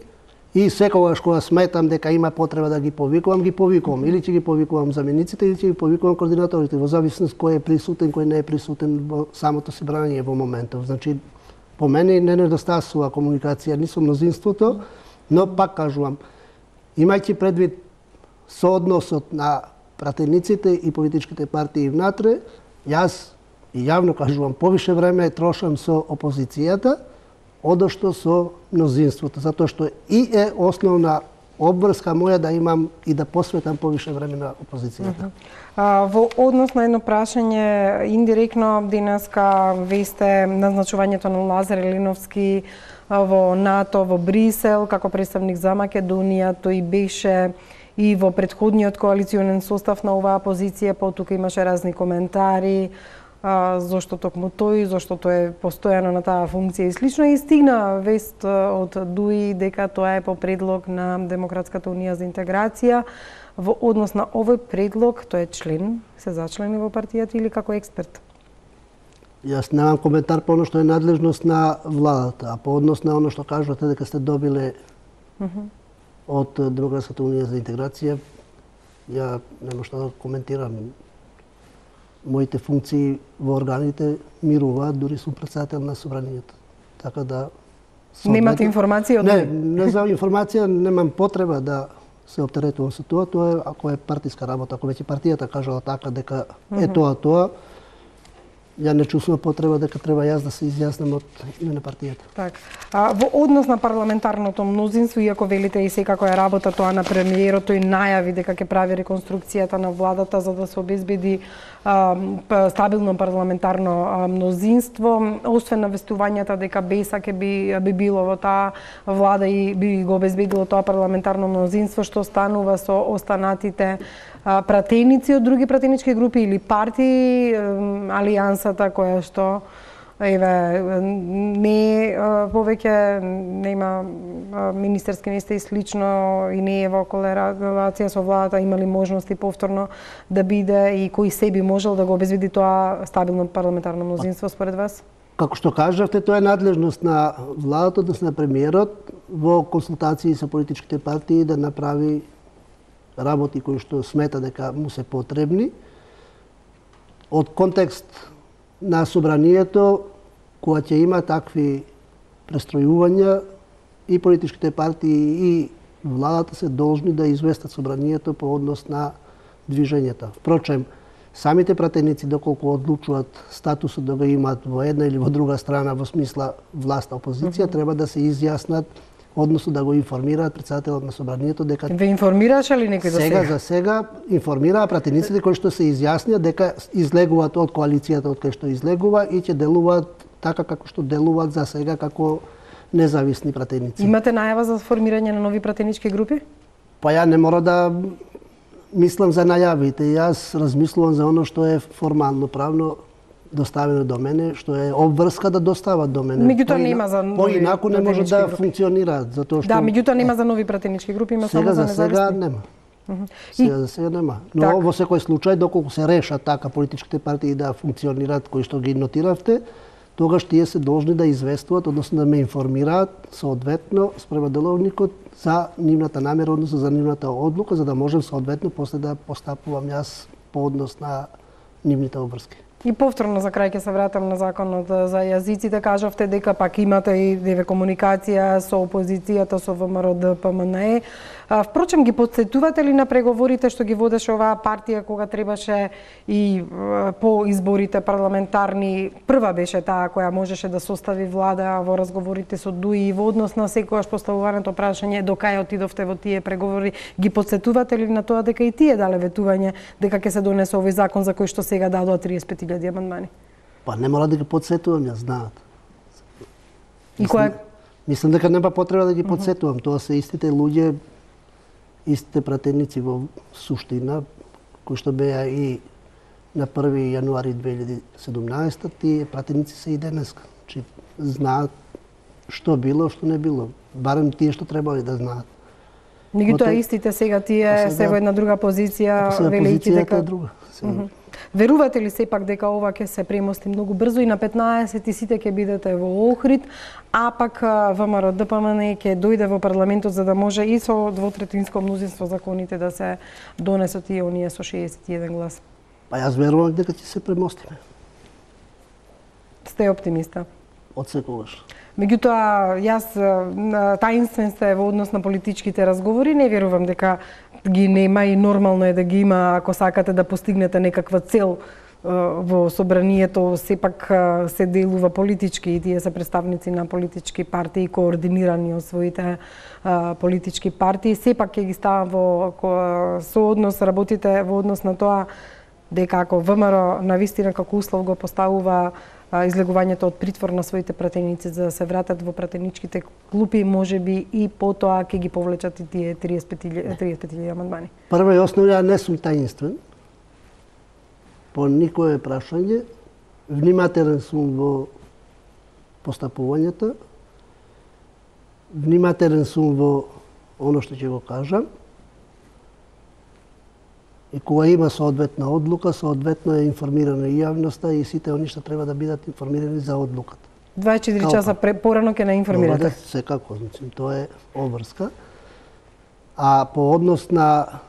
и секогаш кога сметам дека има потреба да ги повикувам, ги повикувам. Или ќе ги повикувам замениците, или ќе ги повикувам координаторите, во зависност кој е присутен, кој не е присутен во самото собрание во моментов. Значи, по мене не недостасува комуникација ни со мнозинството, но пак кажувам, имајќи предвид соодносот на пратениците и политичките партии внатре, јас и јавно кажувам, повише време трошам со опозицијата, одошто со мнозинството, затоа што и е основна обврска моја да имам и да посветам повише време на опозицијата. Во однос на едно прашање, индиректно денеска весте назначувањето на Лазар Еленовски во НАТО, во Брисел, како представник за Македонија, тој беше и во претходниот коалиционен состав на оваа позиција, потука имаше разни коментари, зошто токму тој, зошто тој е постојано на таа функција и слично, и стигна вест од ДУИ дека тоа е по предлог на Демократската унија за интеграција. Во однос на овој предлог, тој е член, се зачлени во партијата или како експерт? Јас немам коментар по оно што е надлежност на владата, а по однос на оно што кажувате дека сте добиле од Демократската унија за интеграција, ја нема што да коментирам. Моите функции во органите мируваат, дури сум претседател на собранието. Така да... Немате информација од тој? Не за информација, немам потреба да се оптеретувам со тоа. Тоа е, ако е партиска работа, ако веќе партијата кажала така дека е тоа, ја не чувствувам потреба дека треба јас да се изјаснам од име на партијата. Так. Во однос на парламентарното мнозинство, иако велите и секако е работа тоа на премиерот, тој најави дека ќе прави реконструкцијата на владата за да се обезбеди стабилно парламентарно мнозинство, освен навестувањата дека БЕСА ќе би било во таа влада и би го обезбедило тоа парламентарно мнозинство, што станува со останатите пратеници од други пратенички групи или партии, алијансата која што не повеќе нема министерски места и слично и не е во корелација со владата, имали можности повторно да биде и кој се би можел да го обезбеди тоа стабилно парламентарно мнозинство според вас? Како што кажавте, тоа е надлежност на владата, односно на премиерот, во консултации со политичките партии да направи работи кои што смета дека му се потребни. Од контекст на собранието, кога ќе има такви престројувања, и политичките партии и владата се должни да известат собранието по однос на движењата. Впрочем, самите пратеници, доколку одлучуваат статусот да го имаат во една или во друга страна, во смисла власт, опозиција, треба да се изјаснат, односно да го информираат претседателот на собранието дека... Ве информираше ли некој до сега? За сега информираа пратениците кои што се изјаснија дека излегуваат од коалицијата од кај што излегува и ќе делуваат така како што делуваат за сега како независни пратеници. Имате најава за формирање на нови пратенички групи? Па ја не мора да мислам за најавите. Јас размислувам за оно што е формално правно доставено до мене, што е обврска да достават до мене. Меѓутоа нема за нови поинаку не може да групи. функционираат, затоа што Да, меѓутоа нема за нови пратенички групи, има само за независни. Сега нема. За сега нема. Но Так. во секој случај, доколку се решат така политичките партии да функционираат, кои што ги нотиравте, тогаш тие се должни да известуваат, односно да ме информираат соодветно спрема деловникот за нивната намера, односно за нивната одлука, за да можем соодветно после да постапувам јас по однос на нивните обврски. И повторно за крај ќе се вратам на законот за јазиците. Кажавте дека пак имате и деве комуникација со опозицијата, со ВМРО ДПМНЕ. Впрочем, ги подсетувате ли на преговорите што ги водеше оваа партија кога требаше и по изборите парламентарни? Прва беше таа која можеше да состави влада во разговорите со ДУИ и во однос на секојаш поставуваното прашање до кај отидовте во тие преговори. Ги подсетувате ли на тоа дека и тие дале ветување дека ќе се донесе овој закон за кој што сега дадоа 35.000 амандмани? Па не мора да ги подсетувам, ја знаат. И која? Мислам дека нема потреба да ги подсетувам. Тоа се истите луѓе, истите пратеници во суштина, кои што беа и на 1 јануари 2017, тие пратеници се и денеска. Значи, знаат што било, што не било. Барем тие што требали да знаат. Меѓутоа истите сега тие се во една друга позиција, велејќи дека е друга. Верувате ли сепак дека ова ќе се премости многу брзо и на 15 сите ќе бидете во Охрид, а пак ВМРО ДПМНЕ ќе дојде во парламентот за да може и со двотретинско мнозинство законите да се донесат и оние со 61 глас? Па јас верувам дека ќе се премостиме. Сте оптимиста? Од секогаш. Меѓутоа, јас таинствен сте во однос на политичките разговори, не верувам дека ги нема и нормално е да ги има ако сакате да постигнете некаква цел во собранието, сепак се делува политички и тие се представници на политички партии координирани од своите политички партии, сепак ќе ги ставам во сооднос, работите во однос на тоа дека ако ВМРО навистина како услов го поставува излегувањето од притвор на своите пратеници за да се вратат во пратеничките клупи, можеби и потоа ќе ги повлечат и тие 35.000 амандмани. Прво и основно, ја не сум таинствен. По никое прашање, внимателен сум во постапувањата, внимателен сум во оно што ќе го кажам, и кога има соодветна одлука, соодветно е информирана и јавноста и сите они што треба да бидат информирани за одлуката. 24 часа порано ќе не информирате? Секако, значи, тоа е обврска. А по однос на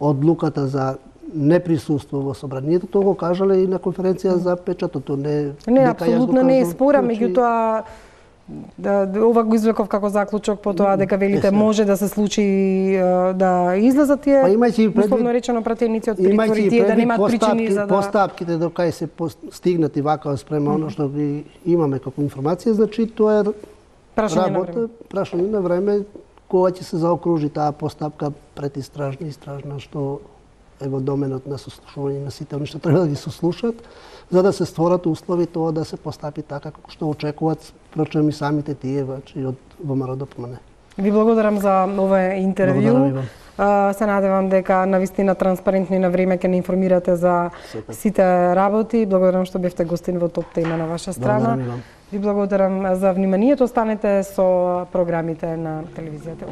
одлуката за неприсуство во собранието, тоа го кажале и на конференција за печатото. Не, апсолутно не е спора, меѓутоа ова го извлеков како заклучок по тоа дека велите може да се случи да излезат тие условно речено пратеници од притвори, тие да немаат причини за да постапките до кај се стигнати вака спрема оно што ги имаме како информација, значи тоа е прашање на време кога ќе се заокружи таа постапка предистражна и истражна што е во доменот на сослушување на сите они што треба да ги сослушат, за да се створат услови тоа да се постапи така како што очекуваат, впрочем и самите тие од ВМРО ДПМНЕ. Ви благодарам за овој интервју. Се надевам дека навистина транспарентно и на време ќе не информирате за сите работи. Благодарам што бевте гостин во Топ тема на ваша страна. Ви благодарам за вниманието. Останете со програмите на телевизијата.